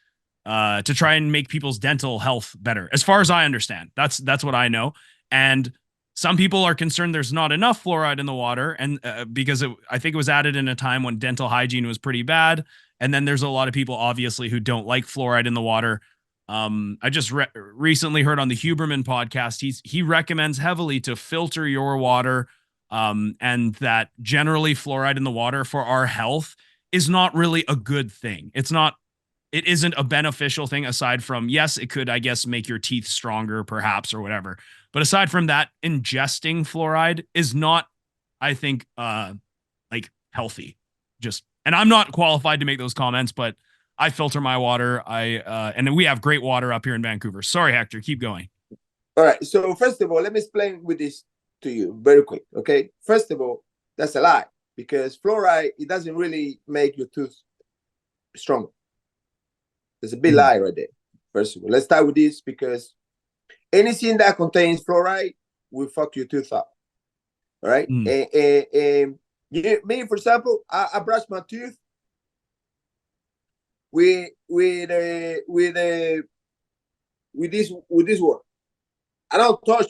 to try and make people's dental health better. As far as I understand, that's what I know. And some people are concerned there's not enough fluoride in the water, and because I think it was added in a time when dental hygiene was pretty bad. And then there's a lot of people, obviously, who don't like fluoride in the water. I just recently heard on the Huberman podcast, he recommends heavily to filter your water, and that generally fluoride in the water for our health is not really a good thing. It isn't a beneficial thing aside from, yes, it could, I guess, make your teeth stronger perhaps or whatever. But aside from that, ingesting fluoride is not, I think, like healthy. And I'm not qualified to make those comments, but I filter my water. And we have great water up here in Vancouver. Sorry, Hector, keep going. All right. So first of all, let me explain with this to you very quick. Okay. First of all, that's a lie because fluoride, it doesn't really make your tooth stronger. There's a big lie right there. First of all, let's start with this because anything that contains fluoride will fuck your tooth up. All right. Me, for example, I brush my tooth with this word. I don't touch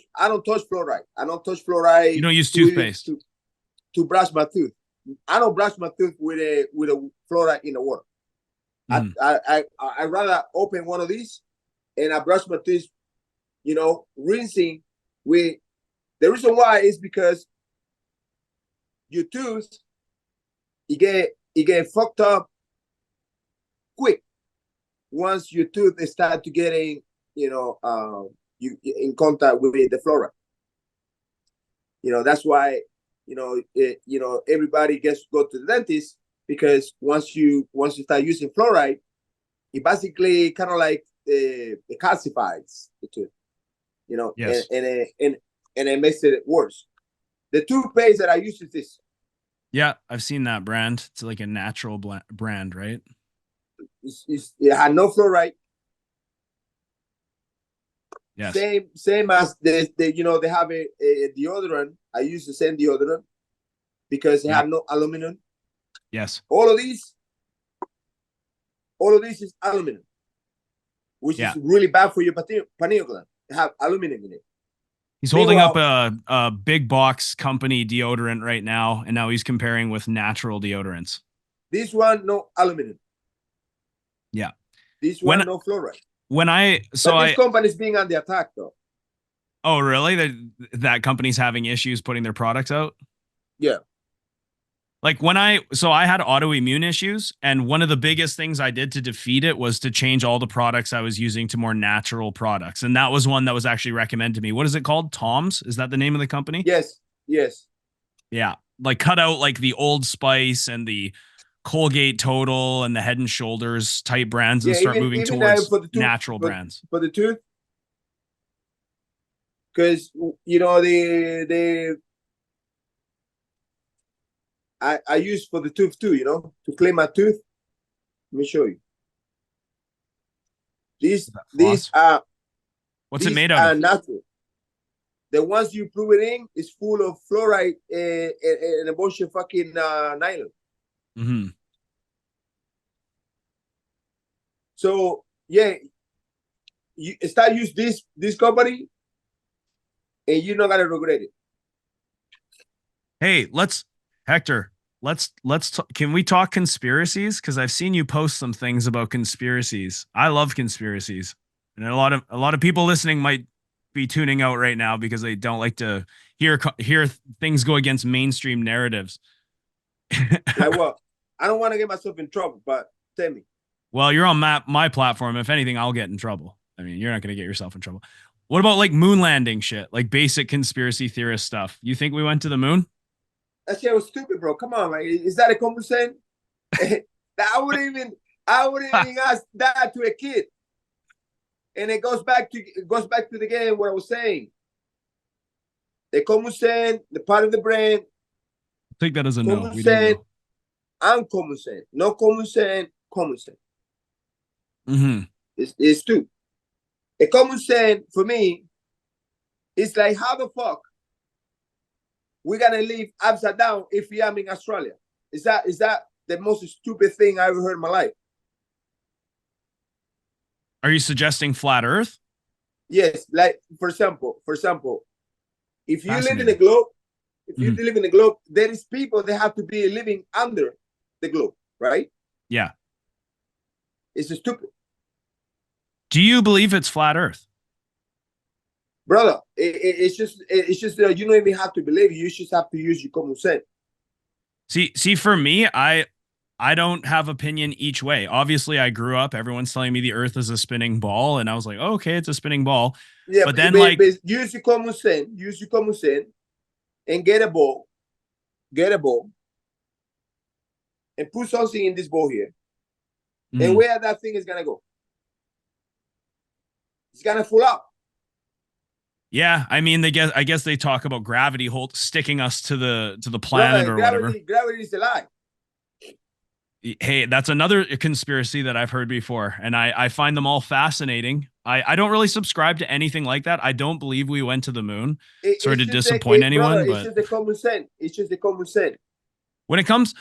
fluoride. I don't touch fluoride. You don't use toothpaste to brush my tooth. I don't brush my tooth with a fluoride in the water. I rather open one of these and I brush my teeth, you know, rinsing with. The reason why is because your tooth, it get fucked up quick once your tooth start to getting, you in contact with the fluoride. That's why, everybody gets to go to the dentist, because once you start using fluoride, it basically kind of like it calcifies the tooth, Yes. and it makes it worse. The toothpaste that I use is this. Yeah, I've seen that brand. It's like a natural brand, right? It had no fluoride. Yes. Same as they have a deodorant. I use the same deodorant because it had no aluminum. Yes. All of these is aluminum, which is really bad for your pineal gland. They have aluminum in it. He's holding up a big box company deodorant right now, and now he's comparing with natural deodorants. This one, no aluminum. Yeah. This one, no fluoride. This company's being on the attack, though. Oh, really? That company's having issues putting their products out? Yeah. Like I had autoimmune issues, and one of the biggest things I did to defeat it was to change all the products I was using to more natural products. And that was one that was actually recommended to me. What is it called? Tom's? Is that the name of the company? Yes. Yeah. Like cut out like the Old Spice and the Colgate Total and the Head and Shoulders type brands and start moving towards natural brands. For the tooth. Because, I use for the tooth too, to clean my tooth. Let me show you. These are what's it made out of? Natural. The ones you prove it in is full of fluoride and a bunch of fucking nylon. Mm-hmm. So yeah, you start use this company, and you're not gonna regret it. Hey, Hector, can we talk conspiracies? Because I've seen you post some things about conspiracies. I love conspiracies, and a lot of people listening might be tuning out right now because they don't like to hear things go against mainstream narratives. Like what? I don't want to get myself in trouble, but tell me. Well, you're on my platform. If anything, I'll get in trouble. I mean, you're not going to get yourself in trouble. What about like moon landing shit, like basic conspiracy theorist stuff? You think we went to the moon? That shit was stupid, bro. Come on, man. Is that a common sense? I wouldn't even ask that to a kid. And it goes back to the game what I was saying. The common sense, the part of the brain. Take that as a no. Common sense, uncommon sense. No common sense, common sense. Mm-hmm. It's two. A common sense for me is like, how the fuck we're gonna live upside down if we am in Australia? Is that the most stupid thing I ever heard in my life? Are you suggesting flat Earth? Yes, like for example, if you live in the globe, live in the globe, there is people that have to be living under the globe, right? Yeah. It's stupid. Do you believe it's flat Earth? Brother, it's just you don't even have to believe it. You just have to use your common sense. See, for me, I don't have opinion each way. Obviously, I grew up, everyone's telling me the Earth is a spinning ball, and I was like, oh, okay, it's a spinning ball. Yeah, but then but use your common sense, and get a ball, and put something in this ball here, and where that thing is gonna go? It's gonna fall out. Yeah, I mean, I guess they talk about gravity sticking us to the planet or whatever. Gravity is a lie. Hey, that's another conspiracy that I've heard before, and I find them all fascinating. I don't really subscribe to anything like that. I don't believe we went to the moon. Sorry to disappoint anyone, but it's just the common sense. It's just the common sense. When it comes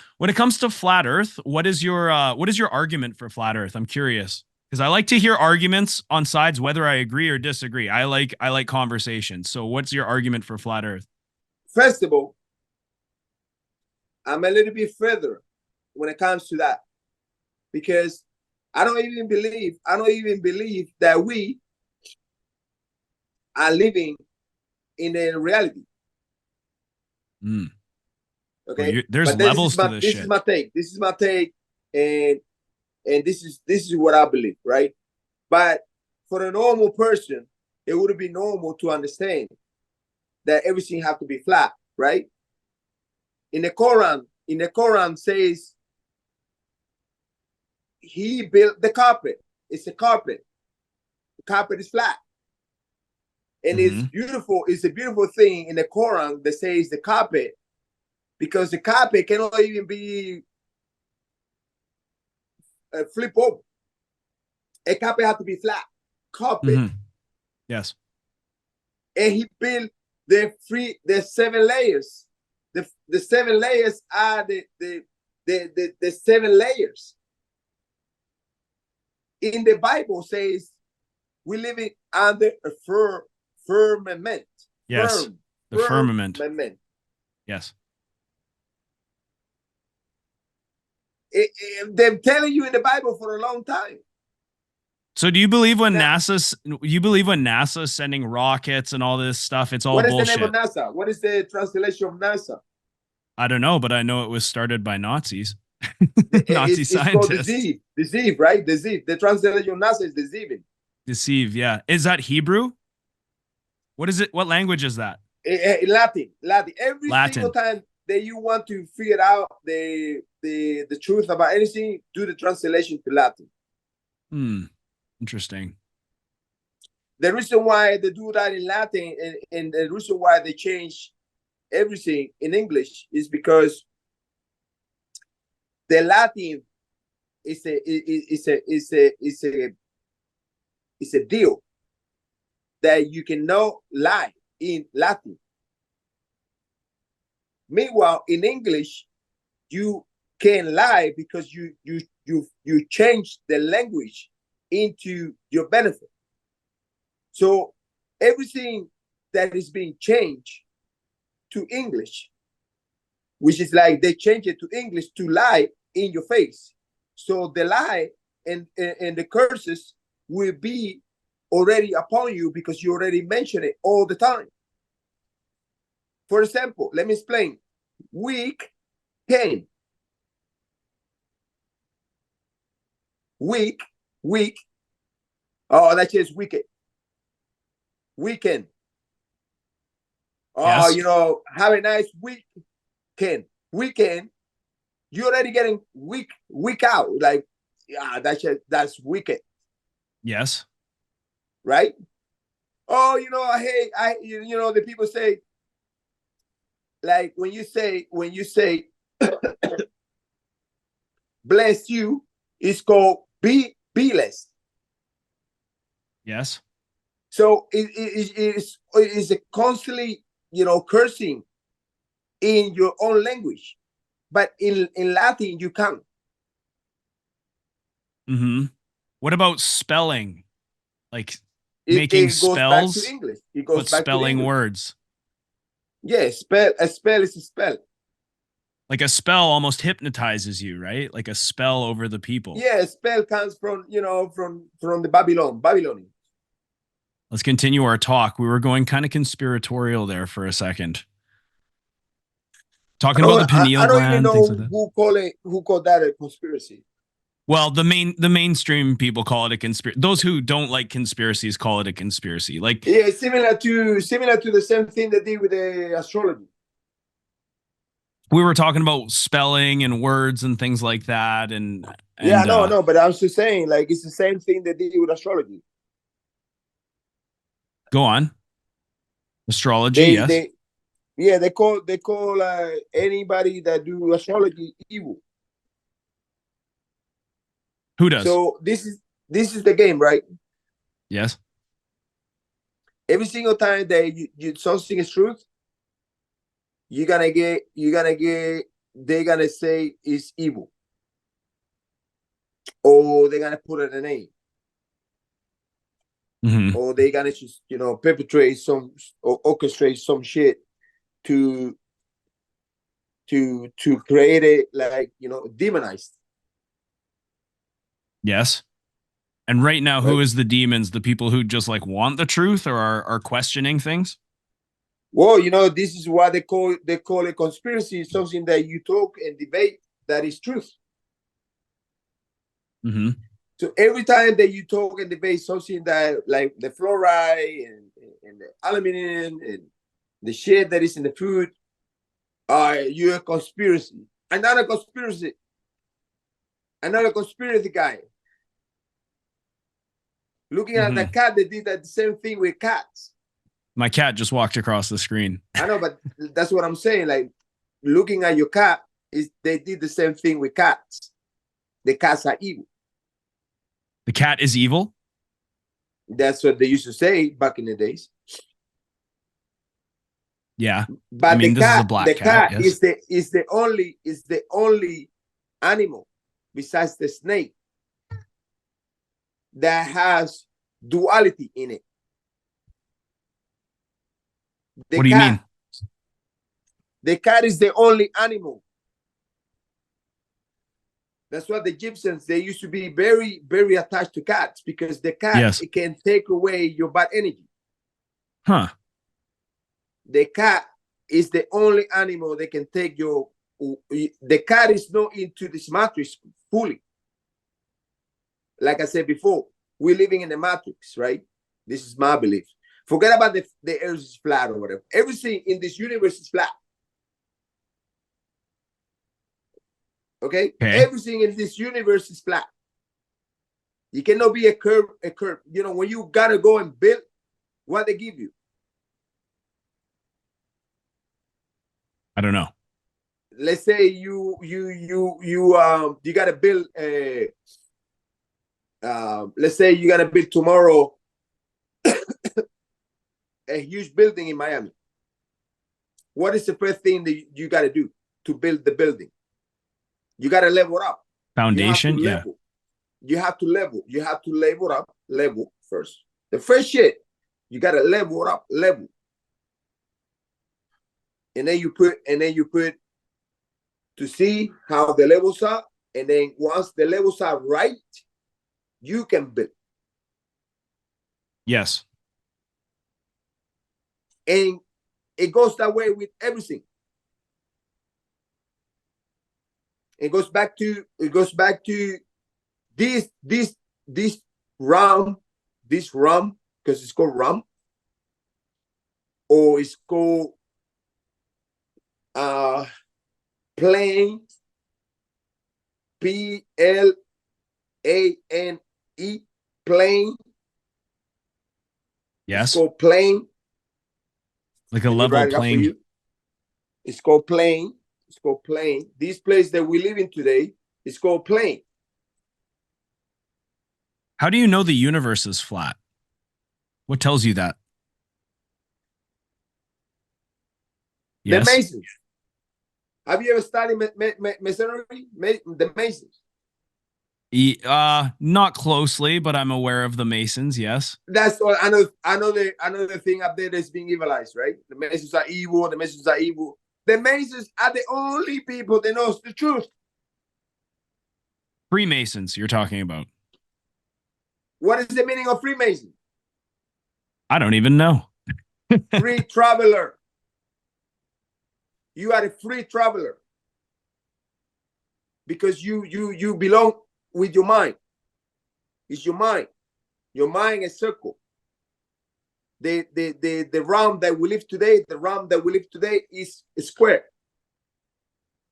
to flat Earth, what is your argument for flat Earth? I'm curious because I like to hear arguments on sides, whether I agree or disagree. I like conversations. So, what's your argument for flat Earth? First of all, I'm a little bit further when it comes to that, because I don't even believe that we are living in a reality. Okay, well, there's levels to this shit. This is my take, and and this is what I believe, right? But for a normal person, it would be normal to understand that everything has to be flat, right? In the Quran says he built the carpet. It's a carpet. The carpet is flat. And it's beautiful. It's a beautiful thing in the Quran that says the carpet, because the carpet cannot even be flip over. A carpet has to be flat. Carpet. Yes. And he built the 7 layers. The 7 layers are the 7 layers. In the Bible says we living under a firmament. Yes. The firmament. Yes. They're telling you in the Bible for a long time. So do you believe when NASA's sending rockets and all this stuff, it's all bullshit? What is the name of NASA? What is the translation of NASA? I don't know, but I know it was started by Nazis. Nazi scientists. It's called deceive, right? Deceive. The translation of NASA is deceiving. Deceive, yeah. Is that Hebrew? What is it? What language is that? Latin. Every single time that you want to figure out the truth about anything, do the translation to Latin. Interesting. The reason why they do that in Latin and the reason why they change everything in English is because the Latin is a deal that you cannot lie in Latin. Meanwhile, in English, you can lie because you change the language into your benefit. So everything that is being changed to English, which is like they change it to English to lie in your face. So the lie and the curses will be already upon you because you already mention it all the time. For example, let me explain. Weak. Oh, that's just wicked. Weekend. Oh, yes. Have a nice weekend. You're already getting week out. Like, yeah, that's wicked. Yes. Right? Oh, hey, the people say, like when you say bless you, it's called be blessed. Yes. So it's a constantly, cursing in your own language, but in Latin you can't. What about spelling? Like making spells? Back to English. It goes back spelling to English. Words. Yeah, a spell is a spell. Like a spell almost hypnotizes you, right? Like a spell over the people. Yeah, a spell comes from the Babylonians. Let's continue our talk. We were going kind of conspiratorial there for a second. Talking about the pineal gland. I don't even know who called that a conspiracy. Well, the mainstream people call it a conspiracy. Those who don't like conspiracies call it a conspiracy. Like, yeah, similar to the same thing they did with the astrology. We were talking about spelling and words and things like that, and no, but I was just saying, like, it's the same thing they did with astrology. Go on. Astrology, yes. They call anybody that do astrology evil. Who does? So this is the game, right? Yes. Every single time that you something is truth, they're gonna say it's evil, or they're gonna put it a name, or they're gonna just perpetrate some or orchestrate some shit to create it, like demonized. Yes. And right now, who is the demons? The people who just like want the truth or are questioning things? Well, this is what they call a conspiracy. Something that you talk and debate that is truth. Mm-hmm. So every time that you talk and debate something that like the fluoride and the aluminum and the shit that is in the food, you're a conspiracy. Another conspiracy. Another conspiracy guy. Looking at the cat, they did that the same thing with cats. My cat just walked across the screen. I know, but that's what I'm saying. Like looking at your cat, they did the same thing with cats. The cats are evil. The cat is evil? That's what they used to say back in the days. Yeah. But I mean, the this cat, is a black the cat, cat yes. is the only animal besides the snake that has duality in it. What do you mean? The cat is the only animal. That's why the Egyptians, they used to be very, very attached to cats, because the cat, it can take away your bad energy. Huh. The cat is the only animal that can take your... The cat is not into this matrix fully. Like I said before, we're living in the matrix, right? This is my belief. Forget about the earth is flat or whatever. Everything in this universe is flat. Okay? Everything in this universe is flat. You cannot be a curve. You know, when you gotta go and build, what they give you? I don't know. Let's say you gotta build a let's say you gotta build tomorrow a huge building in Miami. What is the first thing that you gotta do to build the building? You gotta level up. Foundation, yeah. You have to level. You have to level first. The first shit, you gotta level up, and then you put to see how the levels are, and then once the levels are right, you can build. Yes. And it goes that way with everything. It goes back to this rum, because it's called rum, or it's called plane, Plane, plane. Yes. It's called plane. Like a level playing. It's called plane. It's called plane. This place that we live in today is called plane. How do you know the universe is flat? What tells you that? Yes. The Masons. Have you ever studied masonry? The Masons. Not closely, but I'm aware of the Masons. Yes. That's all. Another thing up there that's being evilized, right? The Masons are evil. The Masons are evil. The Masons are the only people that knows the truth. Freemasons, you're talking about. What is the meaning of Freemason? I don't even know. Free traveler. You are a free traveler because you belong with your mind. It's your mind. Your mind is circle. The realm that we live today, is a square.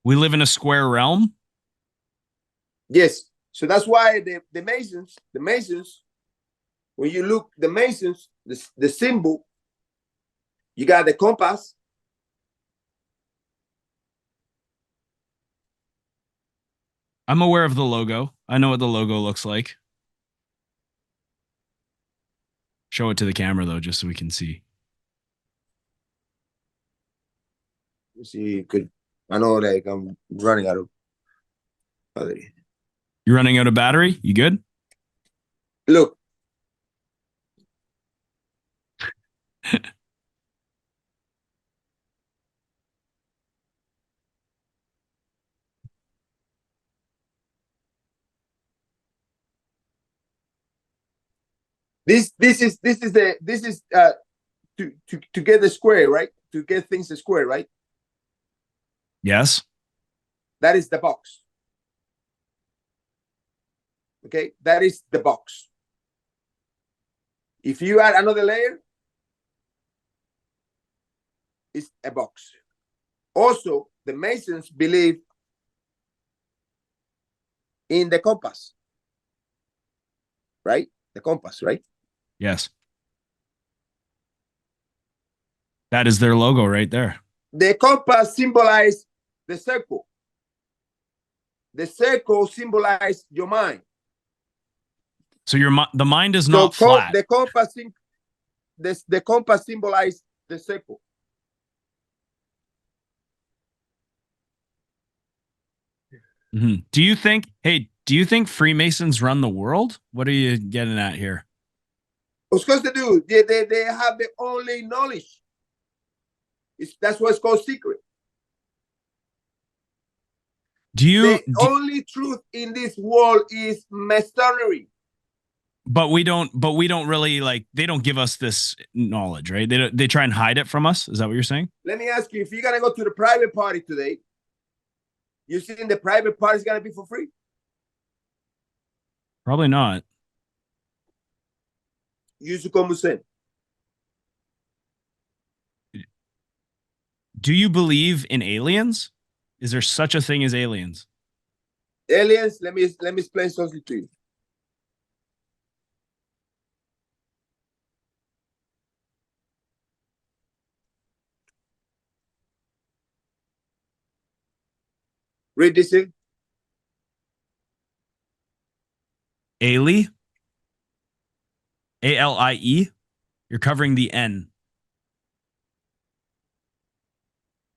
We live in a square realm? Yes. So that's why the Masons, when you look, the Masons, the symbol, you got the compass. I'm aware of the logo. I know what the logo looks like. Show it to the camera, though, just so we can see. You see, I know, like, I'm running out of battery. You're running out of battery? You good? Look. This is to get the square, right? To get things a square, right? Yes. That is the box. Okay, that is the box. If you add another layer, it's a box. Also, the Masons believe in the compass, right? The compass, right? Yes. That is their logo right there. The compass symbolizes the circle. The circle symbolizes your mind. So the mind is not flat. The compass symbolizes the circle. Mm-hmm. Do you think Freemasons run the world? What are you getting at here? Of course they do. They have the only knowledge. That's what's called secret. The only truth in this world is masonry. But we don't really, like, they don't give us this knowledge, right? They try and hide it from us. Is that what you're saying? Let me ask you, if you're gonna go to the private party today, you think the private party is gonna be for free? Probably not. Use como sen. Do you believe in aliens? Is there such a thing as aliens? Aliens, let me explain something to you. Read this in. Ali? A-L-I-E? You're covering the N.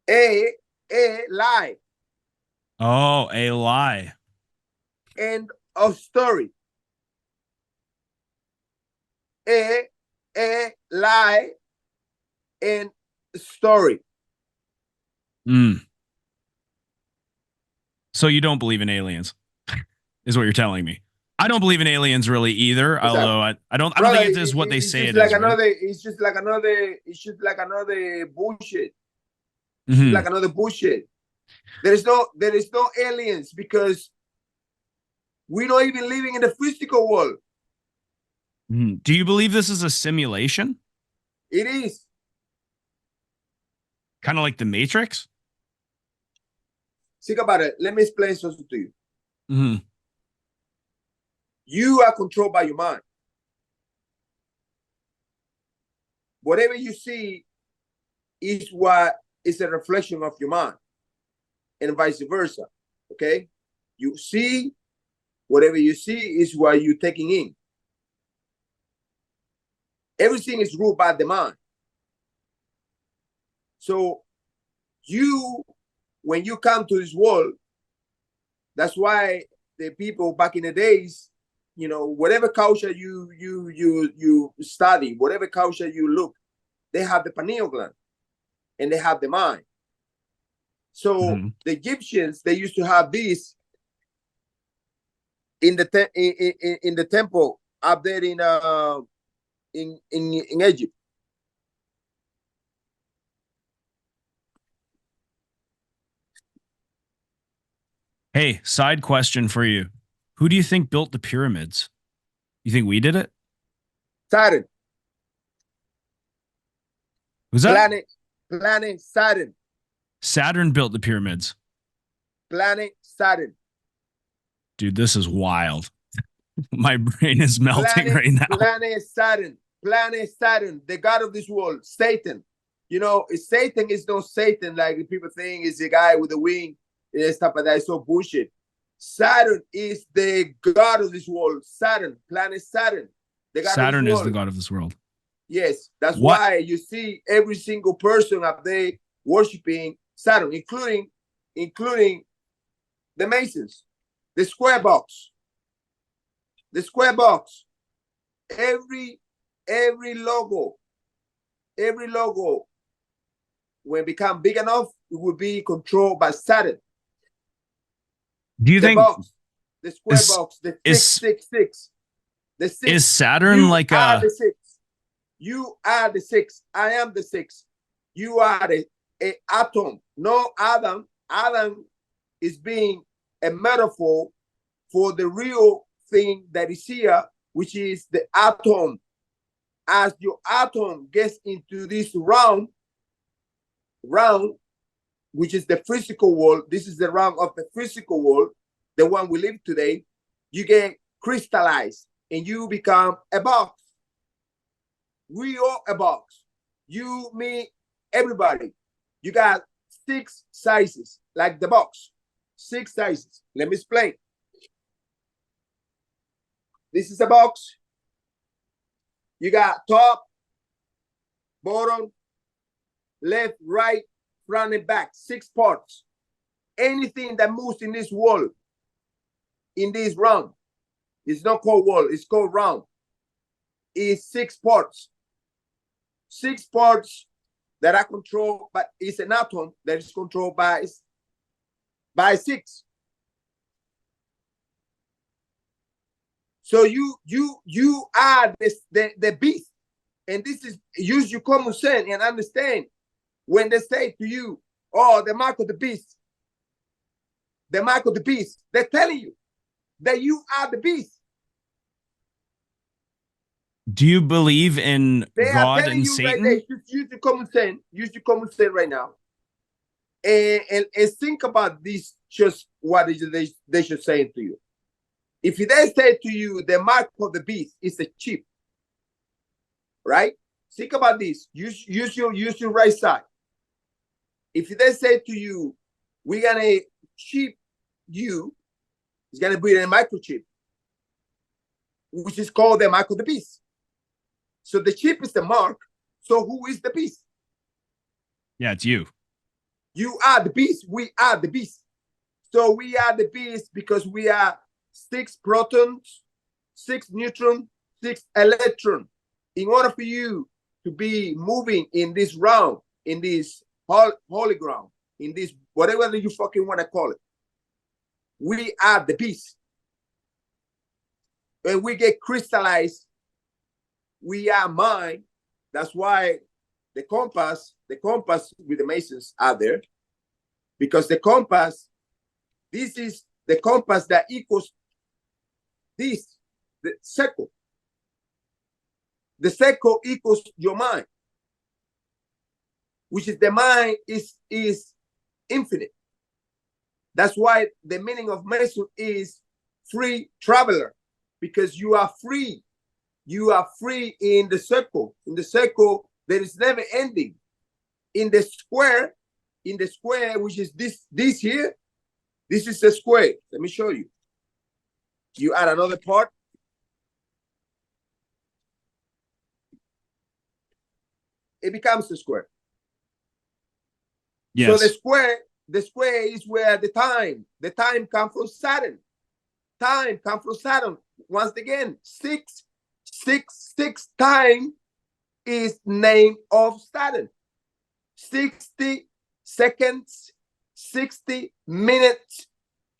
A lie. Oh, a lie. End of story. A lie and story. So you don't believe in aliens, is what you're telling me. I don't believe in aliens really either. Exactly. Although I don't think it is what they say it is. It's just like another bullshit. It's Mm-hmm. like another bullshit. There is no aliens because we're not even living in the physical world. Mm-hmm. Do you believe this is a simulation? It is. Kind of like the Matrix? Think about it. Let me explain something to you. Mm-hmm. You are controlled by your mind. Whatever you see is what is a reflection of your mind, and vice versa. Okay? You see, whatever you see is what you're taking in. Everything is ruled by the mind. So when you come to this world, that's why the people back in the days, whatever culture you study, whatever culture you look, they have the pineal gland and they have the mind. So the Egyptians, they used to have this in the temple up there in Egypt. Hey, side question for you. Who do you think built the pyramids? You think we did it? Saturn. Who's that? Planet Saturn. Saturn built the pyramids. Planet Saturn. Dude, this is wild. My brain is melting right now. Planet Saturn. The god of this world. Satan. Satan is no Satan like people think is the guy with the wing and stuff like that. It's so bullshit. Saturn is the god of this world. Saturn. Planet Saturn. The god Saturn of this is world. the god of this world. Yes. That's why you see every single person up there worshiping Saturn, including the Masons, the square box. Every logo, when it become big enough, it will be controlled by Saturn. Do you think the square box, the 666, the 6? Is Saturn like the 6? You are the 6. I am the 6. You are the atom. No Adam. Adam is being a metaphor for the real thing that is here, which is the atom. As your atom gets into this round, which is the physical world, this is the round of the physical world, the one we live today, you get crystallized and you become a box. We are a box. You, me, everybody. You got 6 sizes, like the box. 6 sizes. Let me explain. This is a box. You got top, bottom, left, right, front, and back. 6 parts. Anything that moves in this wall, in this round, it's not called wall, it's called round. It's 6 parts. 6 parts that are controlled, but it's an atom that is controlled by 6. So you are the beast, and this is, use your common sense and understand when they say to you, "Oh, the mark of the beast," the mark of the beast. They're telling you that you are the beast. Do you believe in They God are telling and you Satan? right there. Use your common sense. Use your common sense right now, and think about this. Just what they should say to you. If they say to you, the mark of the beast is a chip, right? Think about this. Use your right side. If they say to you, we're gonna chip you, it's gonna be a microchip, which is called the mark of the beast. So the chip is the mark. So who is the beast? Yeah, it's you. You are the beast. We are the beast. So we are the beast because we are 6 protons, 6 neutrons, 6 electrons. In order for you to be moving in this round, in this holy ground, in this whatever you fucking want to call it, we are the beast. When we get crystallized, we are mind. That's why the compass with the Masons are there, because the compass, this is the compass that equals this, the circle. The circle equals your mind, which is the mind is infinite. That's why the meaning of Mason is free traveler, because you are free. You are free in the circle. In the circle, there is never ending. In the square, which is this here, this is a square. Let me show you. You add another part. It becomes a square. Yes. So the square is where the time comes from Saturn. Time comes from Saturn. Once again, 6 time is name of Saturn. 60 seconds, 60 minutes,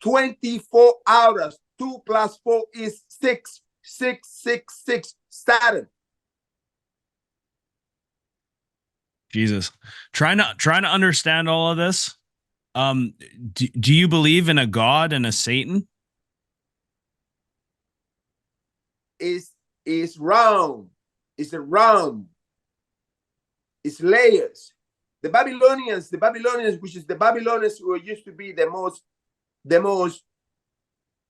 24 hours. 2 + 4 is 6. 6, 6, 6. Saturn. Jesus. Trying to understand all of this. Do you believe in a God and a Satan? Is round. It's a round. It's layers. The Babylonians, which is the Babylonians who used to be the most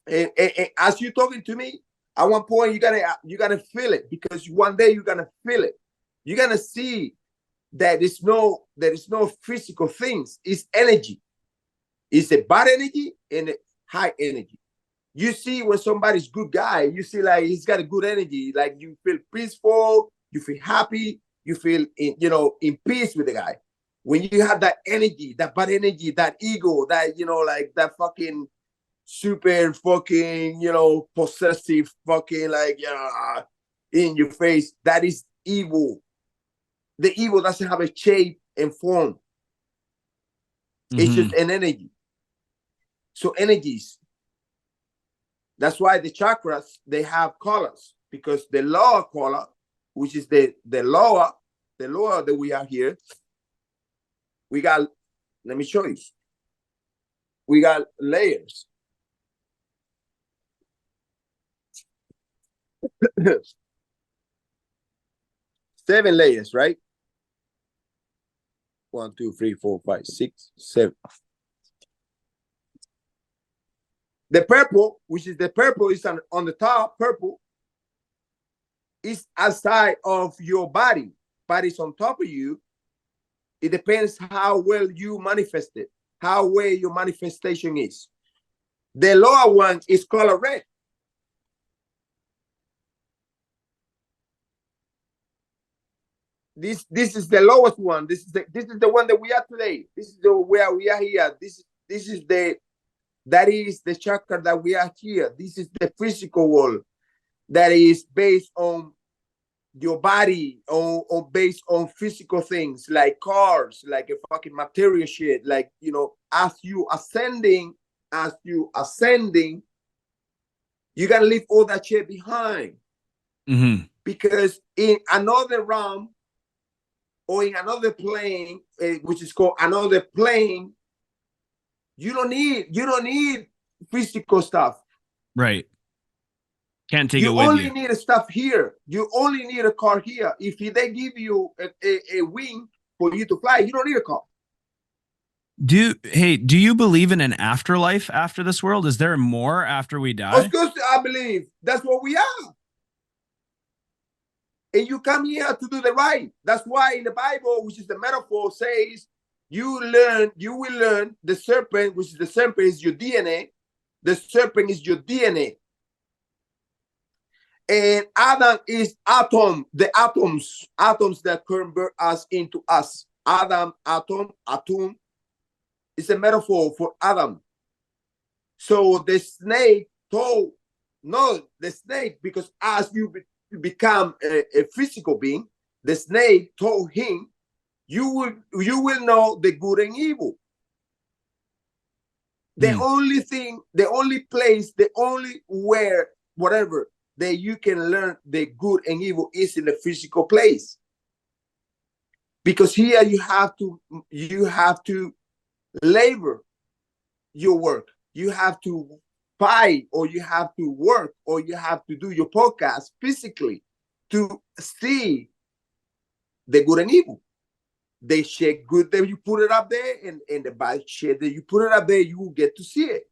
as you're talking to me, at one point you gotta feel it, because one day you're gonna feel it. You're gonna see that there is no physical things. It's energy. It's a bad energy and a high energy. You see when somebody's good guy, you see like he's got a good energy, like you feel peaceful, you feel happy, you feel in peace with the guy. When you have that energy, that bad energy, that ego, that like that fucking super fucking possessive fucking like in your face, that is evil. The evil doesn't have a shape and form. It's just an energy. So energies. That's why the chakras, they have colors, because the lower color, which is the lower that we are here, we got, let me show you. We got layers. 7 layers, right? 1, 2, 3, 4, 5, 6, 7. The purple, which is the purple, is on the top. Purple is outside of your body, but it's on top of you. It depends how well you manifest it, how well your manifestation is. The lower one is color red. This is the lowest one. This is the one that we are today. This is where we are here. That is the chakra that we are here. This is the physical world that is based on your body, on based on physical things like cars, like a fucking material shit. Like, you know, as you ascending, you gotta leave all that shit behind. Mm-hmm. Because in another realm or in another plane, which is called another plane, you don't need physical stuff. Right. Can't take it You with only you. need stuff here. You only need a car here. If they give you a wing for you to fly, you don't need a car. Do you believe in an afterlife after this world? Is there more after we die? Of course, I believe that's what we are. And you come here to do the right. That's why in the Bible, which is the metaphor, says you will learn the serpent, which is the serpent is your DNA. The serpent is your DNA. And Adam is the atoms that convert us into us. Atom is a metaphor for Adam. So the snake told, no, the snake, because as you become a physical being, the snake told him, you will know the good and evil. The only thing, the only place, the only where, whatever, that you can learn the good and evil is in the physical place. Because here you have to labor your work. You have to fight, or you have to work, or you have to do your podcast physically to see the good and evil. The shit good that you put it up there, and the bad shit that you put it up there, you will get to see it.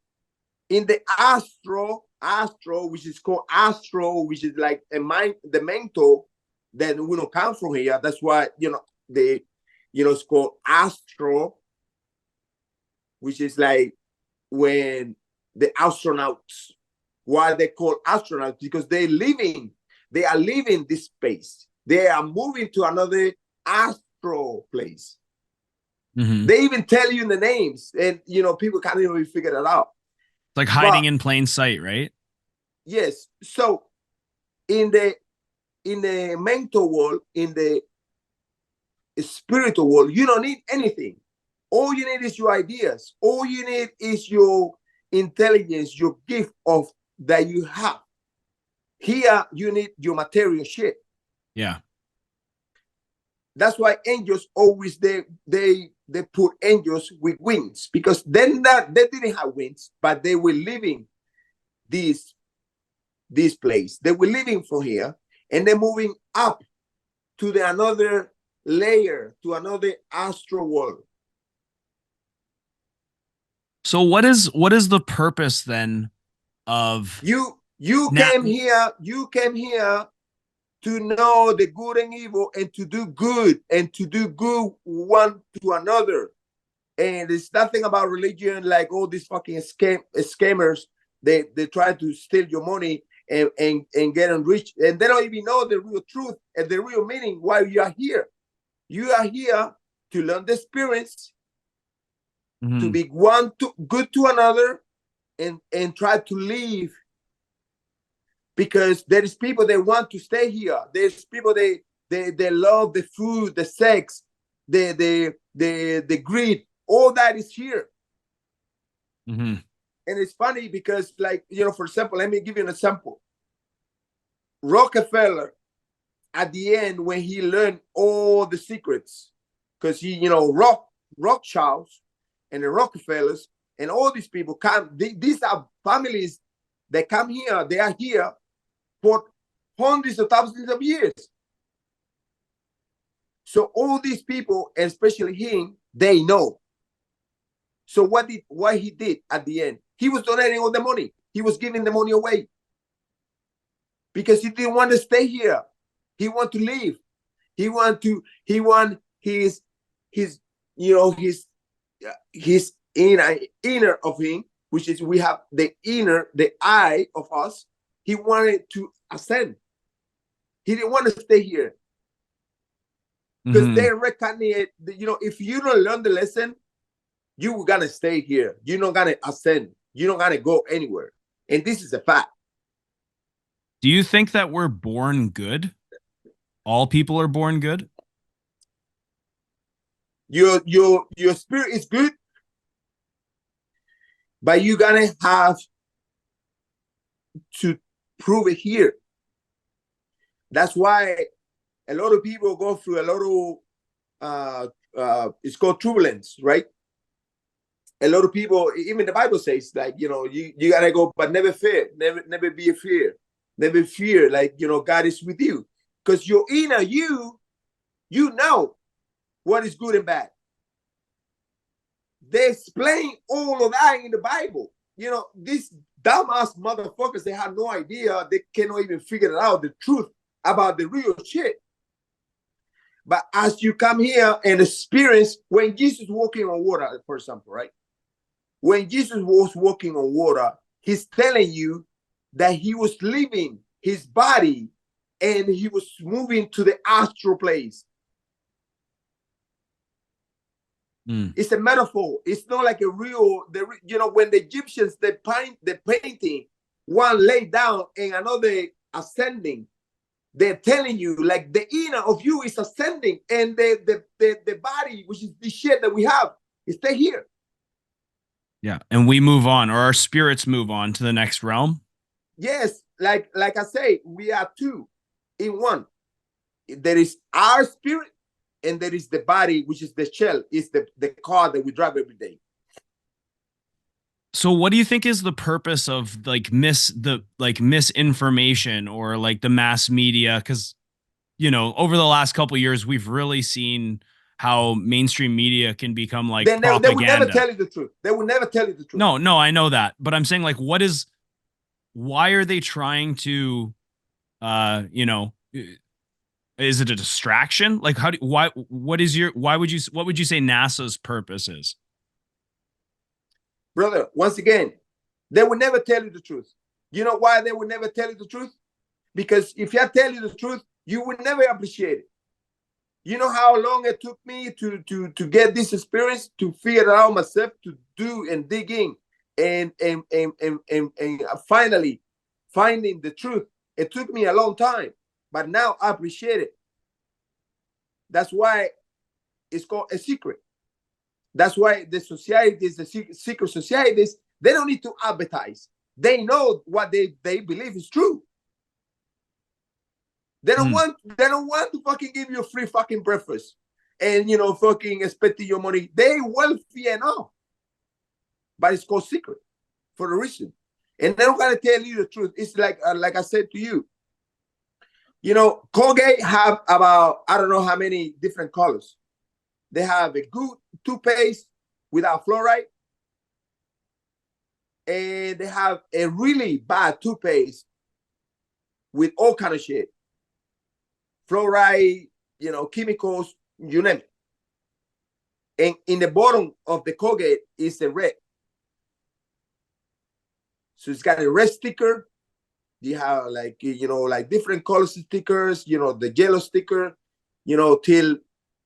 In the astro, which is called astro, which is like the mental that we don't come from here. That's why, it's called astro, which is like when the astronauts, why they call astronauts, because they are leaving this space. They are moving to another astro place. Mm-hmm. They even tell you the names, and people can't even figure that out. It's like hiding in plain sight, right? Yes. So in the mental world, in the spiritual world, you don't need anything. All you need is your ideas. All you need is your intelligence, your gift of that you have. Here, you need your material shit. Yeah. That's why angels always they put angels with wings, because they didn't have wings, but they were living this place. They were living from here, and they're moving up to the another layer, to another astral world. So what is the purpose then of you came here to know the good and evil, and to do good, one to another. And it's nothing about religion, like all these fucking scammers. They try to steal your money and get enriched, and they don't even know the real truth and the real meaning why you are here. You are here to learn the experience, to be good to another, and try to live. Because there is people that want to stay here. There's people they love the food, the sex, the greed. All that is here. Mm-hmm. And it's funny because, like, for example, let me give you an example. Rockefeller, at the end, when he learned all the secrets, because he, Rothschilds and the Rockefellers and all these people these are families that come here. They are here hundreds of thousands of years. So all these people, especially him, they know. So what he did at the end? He was donating all the money. He was giving the money away because he didn't want to stay here. He want to leave. He want his inner of him, which is we have the eye of us. He wanted to ascend. He didn't want to stay here. Because they recognize, if you don't learn the lesson, you're going to stay here. You're not going to ascend. You're not going to go anywhere. And this is a fact. Do you think that we're born good? All people are born good? Your spirit is good, but you're going to have to prove it here. That's why a lot of people go through a lot of, it's called turbulence, right? A lot of people, even the Bible says, like, you got to go, but never fear, never be afraid. Never fear, like, God is with you. Because your inner you know what is good and bad. They explain all of that in the Bible. These dumbass motherfuckers, they have no idea. They cannot even figure out the truth about the real shit. But as you come here and experience, when Jesus walking on water, for example, right? When Jesus was walking on water, he's telling you that he was leaving his body and he was moving to the astral place. It's a metaphor. It's not like a real, when the Egyptians, they painting, one lay down and another ascending. They're telling you, like, the inner of you is ascending, and the body, which is the shit that we have, is stay here. Yeah, and we move on, or our spirits move on to the next realm. Yes, like I say, we are two in one. There is our spirit, and there is the body, which is the shell, is the car that we drive every day. So what do you think is the purpose of misinformation or like the mass media? Because, over the last couple of years, we've really seen how mainstream media can become like propaganda. They will never tell you the truth. They will never tell you the truth. No, I know that. But I'm saying, like, why are they trying to, is it a distraction? Like, what would you say NASA's purpose is? Brother, once again, they will never tell you the truth. You know why they will never tell you the truth? Because if I tell you the truth, you will never appreciate it. You know how long it took me to get this experience, to figure it out myself, to do and dig in, and finally finding the truth. It took me a long time, but now I appreciate it. That's why it's called a secret. That's why the societies, the secret societies, they don't need to advertise. They know what they believe is true. They don't want to fucking give you a free fucking breakfast and fucking expecting your money. They wealthy enough. But it's called secret for a reason. And they don't gotta tell you the truth. It's like I said to you. Colgate have about, I don't know how many different colors. They have a good toothpaste without fluoride. And they have a really bad toothpaste with all kind of shit. Fluoride, chemicals, you name it. And in the bottom of the Colgate is a red. So it's got a red sticker. You have like different color stickers, the yellow sticker, till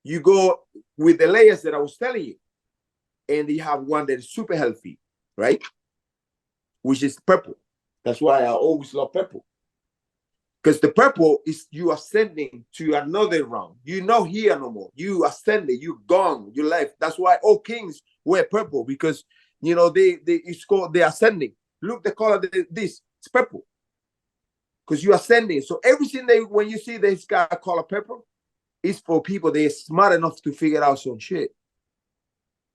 you go with the layers that I was telling you. And you have one that is super healthy, right? Which is purple. That's why I always love purple. Because the purple is you ascending to another realm. You're not here no more. You ascended, you gone, you left. That's why all kings wear purple, because it's called the ascending. Look the color this, it's purple. Because you're ascending. So everything when you see this guy color purple, it's for people they're smart enough to figure out some shit.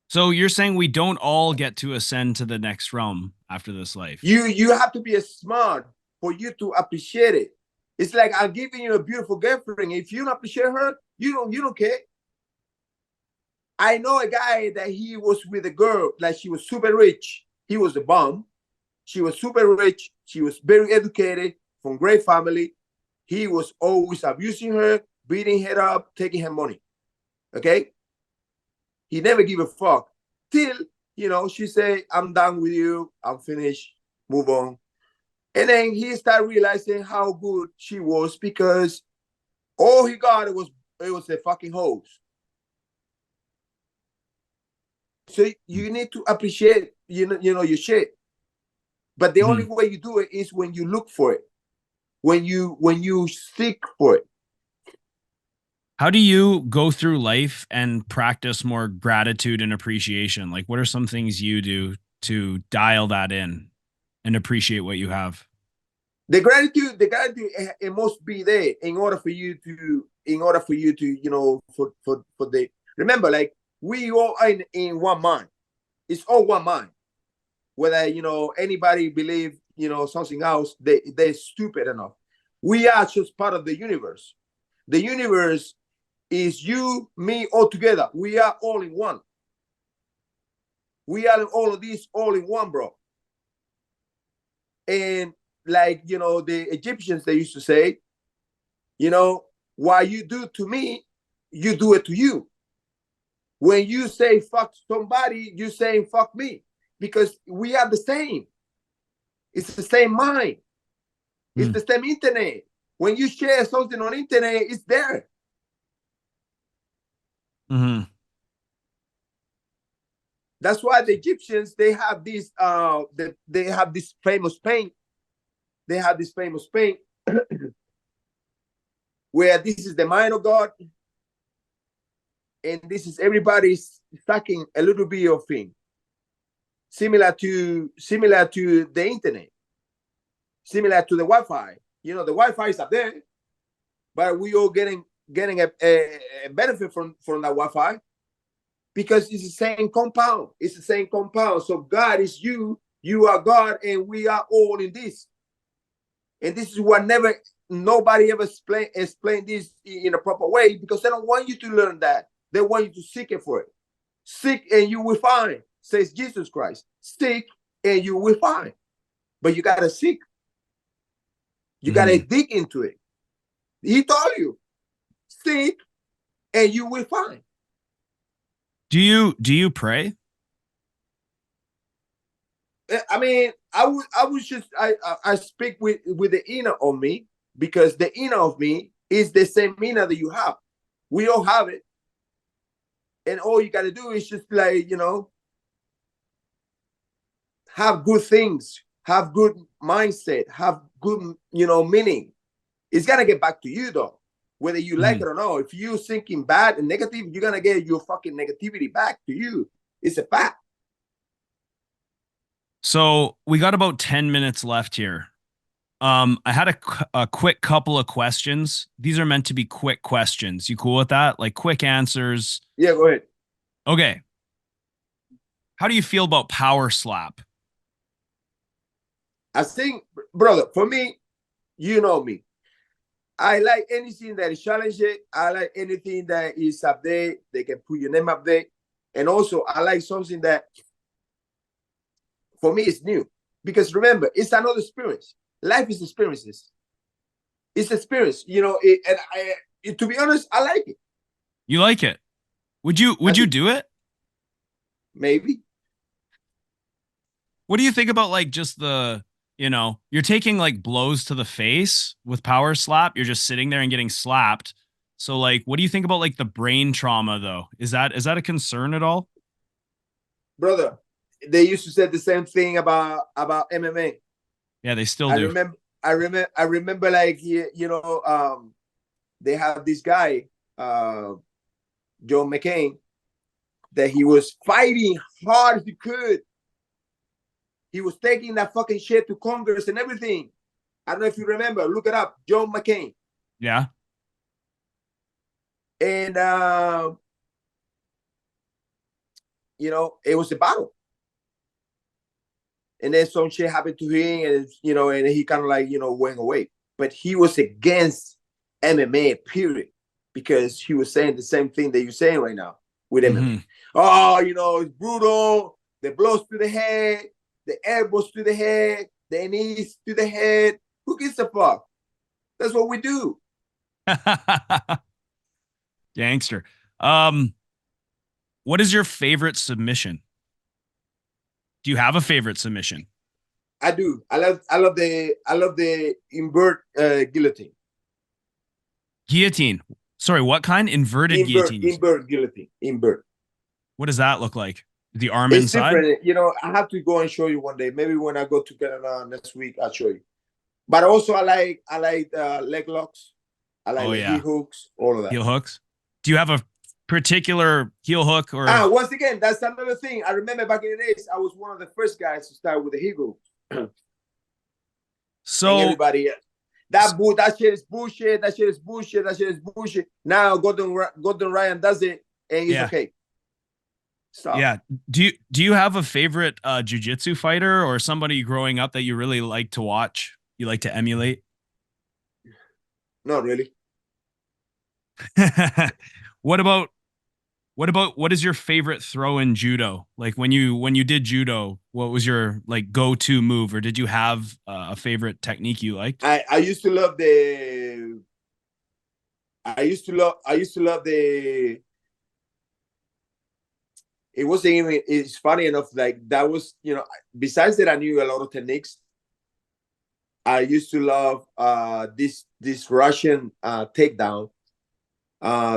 So you're saying we don't all get to ascend to the next realm after this life? You have to be smart for you to appreciate it. It's like I'm giving you a beautiful girlfriend. If you don't appreciate her, you don't care. I know a guy that he was with a girl, like she was super rich. He was a bum. She was super rich. She was very educated, from great family. He was always abusing her, beating her up, taking her money. Okay? He never gave a fuck. Till, she said, I'm done with you. I'm finished. Move on. And then he started realizing how good she was, because all he got it was a fucking hose. So you need to appreciate, your shit. But the only way you do it is when you look for it, when you seek for it. How do you go through life and practice more gratitude and appreciation? Like, what are some things you do to dial that in and appreciate what you have? The gratitude, it must be there in order for you to, remember, like, we all are in one mind. It's all one mind. Whether, anybody believe, something else, they're stupid enough. We are just part of the universe. The universe is you, me, all together. We are all in one. We are in all of this, all in one, bro. And like, the Egyptians, they used to say, what you do to me, you do it to you. When you say fuck somebody, you're saying fuck me, because we are the same. It's the same mind. It's the same internet. When you share something on internet, it's there. Mm-hmm. That's why the Egyptians, they have this they have this famous paint. They have this famous paint where this is the mind of God, and this is everybody's sucking a little bit of thing. Similar to the internet, similar to the Wi-Fi. The Wi-Fi is up there, but we all getting a benefit from that Wi-Fi, because it's the same compound. It's the same compound. So God is you, you are God, and we are all in this. And this is what nobody ever explain this in a proper way, because they don't want you to learn that. They want you to seek it for it. Seek and you will find, says Jesus Christ. Seek and you will find. But you got to seek. You got to dig into it. He told you, seek and you will find. Do you pray? I mean, I speak with the inner of me, because the inner of me is the same inner that you have. We all have it. And all you got to do is just, like, have good things, have good mindset, have good, meaning. It's going to get back to you, though, whether you like it or not. If you're thinking bad and negative, you're going to get your fucking negativity back to you. It's a fact. So we got about 10 minutes left here. I had a quick couple of questions. These are meant to be quick questions. You cool with that? Like, quick answers. Yeah, go ahead. Okay. How do you feel about power slap? I think, brother, for me, you know me. I like anything that is challenging. I like anything that is up there. They can put your name up there. And also, I like something that, for me, is new. Because remember, it's another experience. Life is experiences. It's experience, and to be honest, I like it. You like it? Would you do it? Maybe. What do you think about, like, just you're taking, like, blows to the face with power slap. You're just sitting there and getting slapped. So, like, what do you think about, like, the brain trauma, though? Is that a concern at all? Brother, they used to say the same thing about MMA. Yeah, they still do. I remember, like, they have this guy, John McCain, that he was fighting hard as he could. He was taking that fucking shit to Congress and everything. I don't know if you remember. Look it up. John McCain. Yeah. And, it was a battle. And then some shit happened to him, and, and he kind of, like, went away. but he was against MMA, period, because he was saying the same thing that you're saying right now with MMA. Oh, you know, it's brutal. The blows to the head, the elbows to the head, the knees to the head. Who gives a fuck? That's what we do. Gangster. What is your favorite submission? Do you have a favorite submission? I do. I love the invert guillotine. Guillotine. Sorry, what kind? Inverted guillotine. Invert guillotine. Invert. What does that look like? The arm It's inside? different. You know, I have to go and show you one day. Maybe when I go to Canada next week, I'll show you. But also, I like leg locks. I like heel hooks. All of that. Heel hooks. Do you have a particular heel hook or? Once again, that's another thing. I remember back in the days, I was one of the first guys to start with the heel hook. So and everybody, that shit is bullshit. That shit is bullshit. That shit is bullshit. Now Gordon Ryan does it, and it's okay. Stop. Yeah. Do you have a favorite jiu-jitsu fighter or somebody growing up that you really like to watch? You like to emulate? Not really. What is your favorite throw in judo? Like when you did judo, what was your like go-to move, or did you have a favorite technique you liked? I used to love the. It wasn't even. It's funny enough. Like that was, you know. Besides that, I knew a lot of techniques. I used to love this Russian takedown.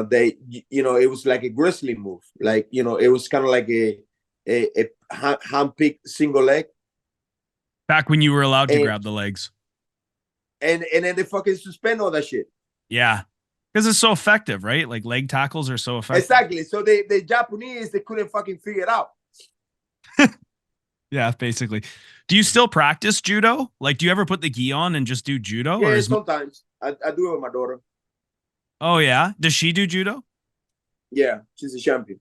They, you know, it was like a grizzly move. Like, you know, it was kind of like a hand pick single leg. Back when you were allowed to grab the legs. And then they fucking suspend all that shit. Yeah. Because it's so effective, right? Like leg tackles are so effective. Exactly. So the Japanese, they couldn't fucking figure it out. Yeah, basically. Do you still practice judo? Like, do you ever put the gi on and just do judo? Yeah, or sometimes. I do it with my daughter. Oh, yeah? Does she do judo? Yeah, she's a champion.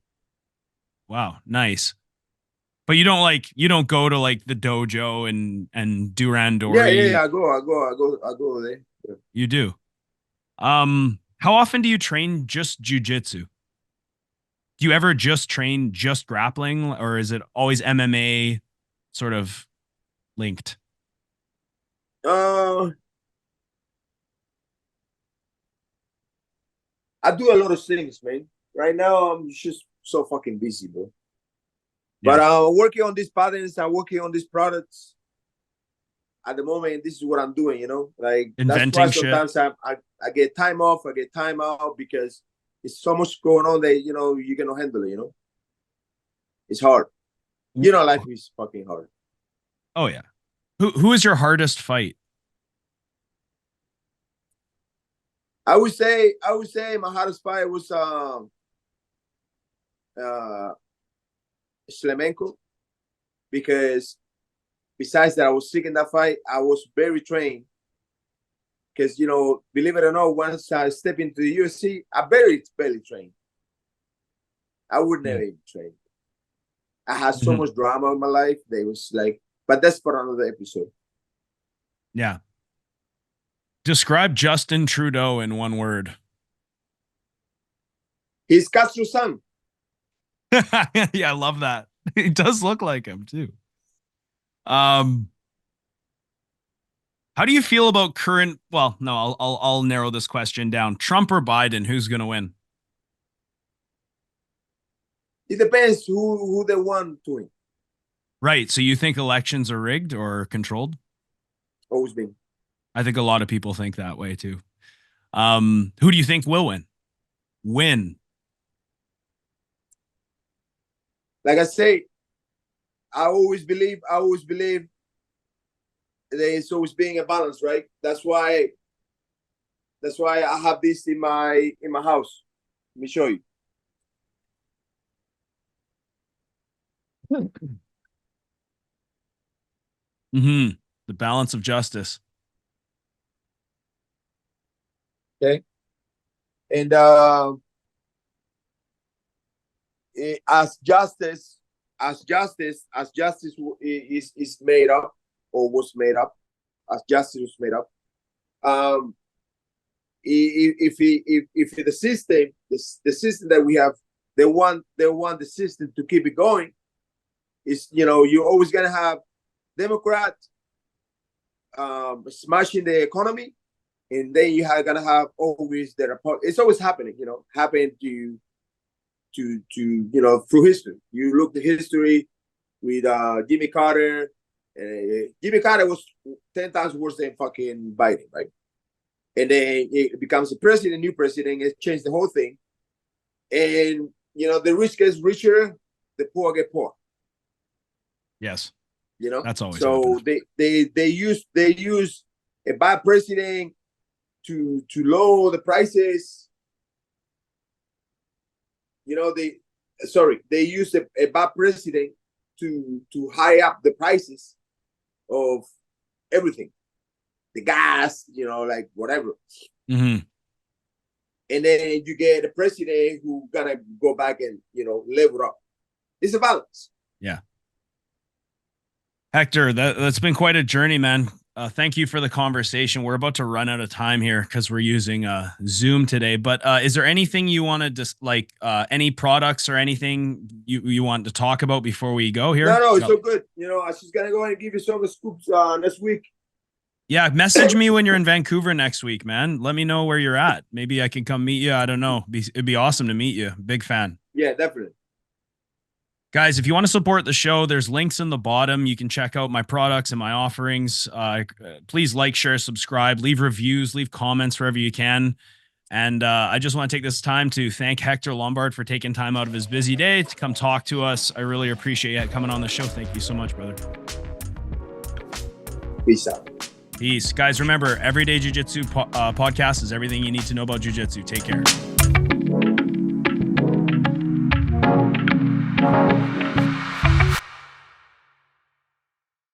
Wow, nice. But you don't go to like the dojo and do randori. Yeah. I go there. Yeah. You do. How often do you train just jujitsu? Do you ever just train just grappling, or is it always MMA sort of linked? I do a lot of things, man. Right now, I'm just so fucking busy, bro. Yeah. But I'm working on these patterns. I'm working on these products. At the moment, this is what I'm doing, you know? Like, inventing that's why sometimes I get time off, I get time out, because it's so much going on that, you know, you cannot handle it, you know? It's hard. You know, life is fucking hard. Oh, yeah. Who is your hardest fight? I would say my hardest fight was Shlemenko, because besides that, I was sick in that fight. I was very trained, because, you know, believe it or not, once I step into the UFC, I barely trained. I would never even train. I had so much drama in my life. They was like, but that's for another episode. Yeah. Describe Justin Trudeau in one word. He's Castro's son. Yeah, I love that. He does look like him too. How do you feel about current? Well, no, I'll narrow this question down. Trump or Biden? Who's going to win? It depends who they want to win. Right. So you think elections are rigged or controlled? Always been. I think a lot of people think that way too. Who do you think will win? Like I say, I always believe there's always being a balance, right? That's why I have this in my house. Let me show you. The balance of justice. Okay. And as justice is made up, or was made up, as justice was made up, if the system, the system that we have, they want the system to keep it going. Is, you know, you're always gonna have Democrats smashing the economy, and then you are gonna have always the it's always happening, you know, happening to you know, through history. You look at history with Jimmy Carter. Jimmy Carter was 10 times worse than fucking Biden, right? And then it becomes a president, new president, it changed the whole thing. And, you know, the rich gets richer, the poor get poor. Yes. You know, that's always so happened. they use a bad president to lower the prices. You know, they use a bad president to high up the prices of everything, the gas, you know, like whatever. Mm-hmm. And then you get a president who gonna go back and, you know, level up. It's a balance. Yeah. Hector, that's been quite a journey, man. Thank you for the conversation. We're about to run out of time here because we're using Zoom today. But is there anything you want to just like any products or anything you want to talk about before we go here? No, it's so good. You know, I was just gonna go and give you some scoops next week. Yeah, message me when you're in Vancouver next week, man. Let me know where you're at. Maybe I can come meet you. I don't know. It'd be awesome to meet you. Big fan. Yeah, definitely. Guys, if you want to support the show, there's links in the bottom. You can check out my products and my offerings. Please like, share, subscribe, leave reviews, leave comments wherever you can. And I just want to take this time to thank Hector Lombard for taking time out of his busy day to come talk to us. I really appreciate you coming on the show. Thank you so much, brother. Peace out. Peace. Guys, remember, Everyday Jiu Jitsu podcast is everything you need to know about Jiu Jitsu. Take care.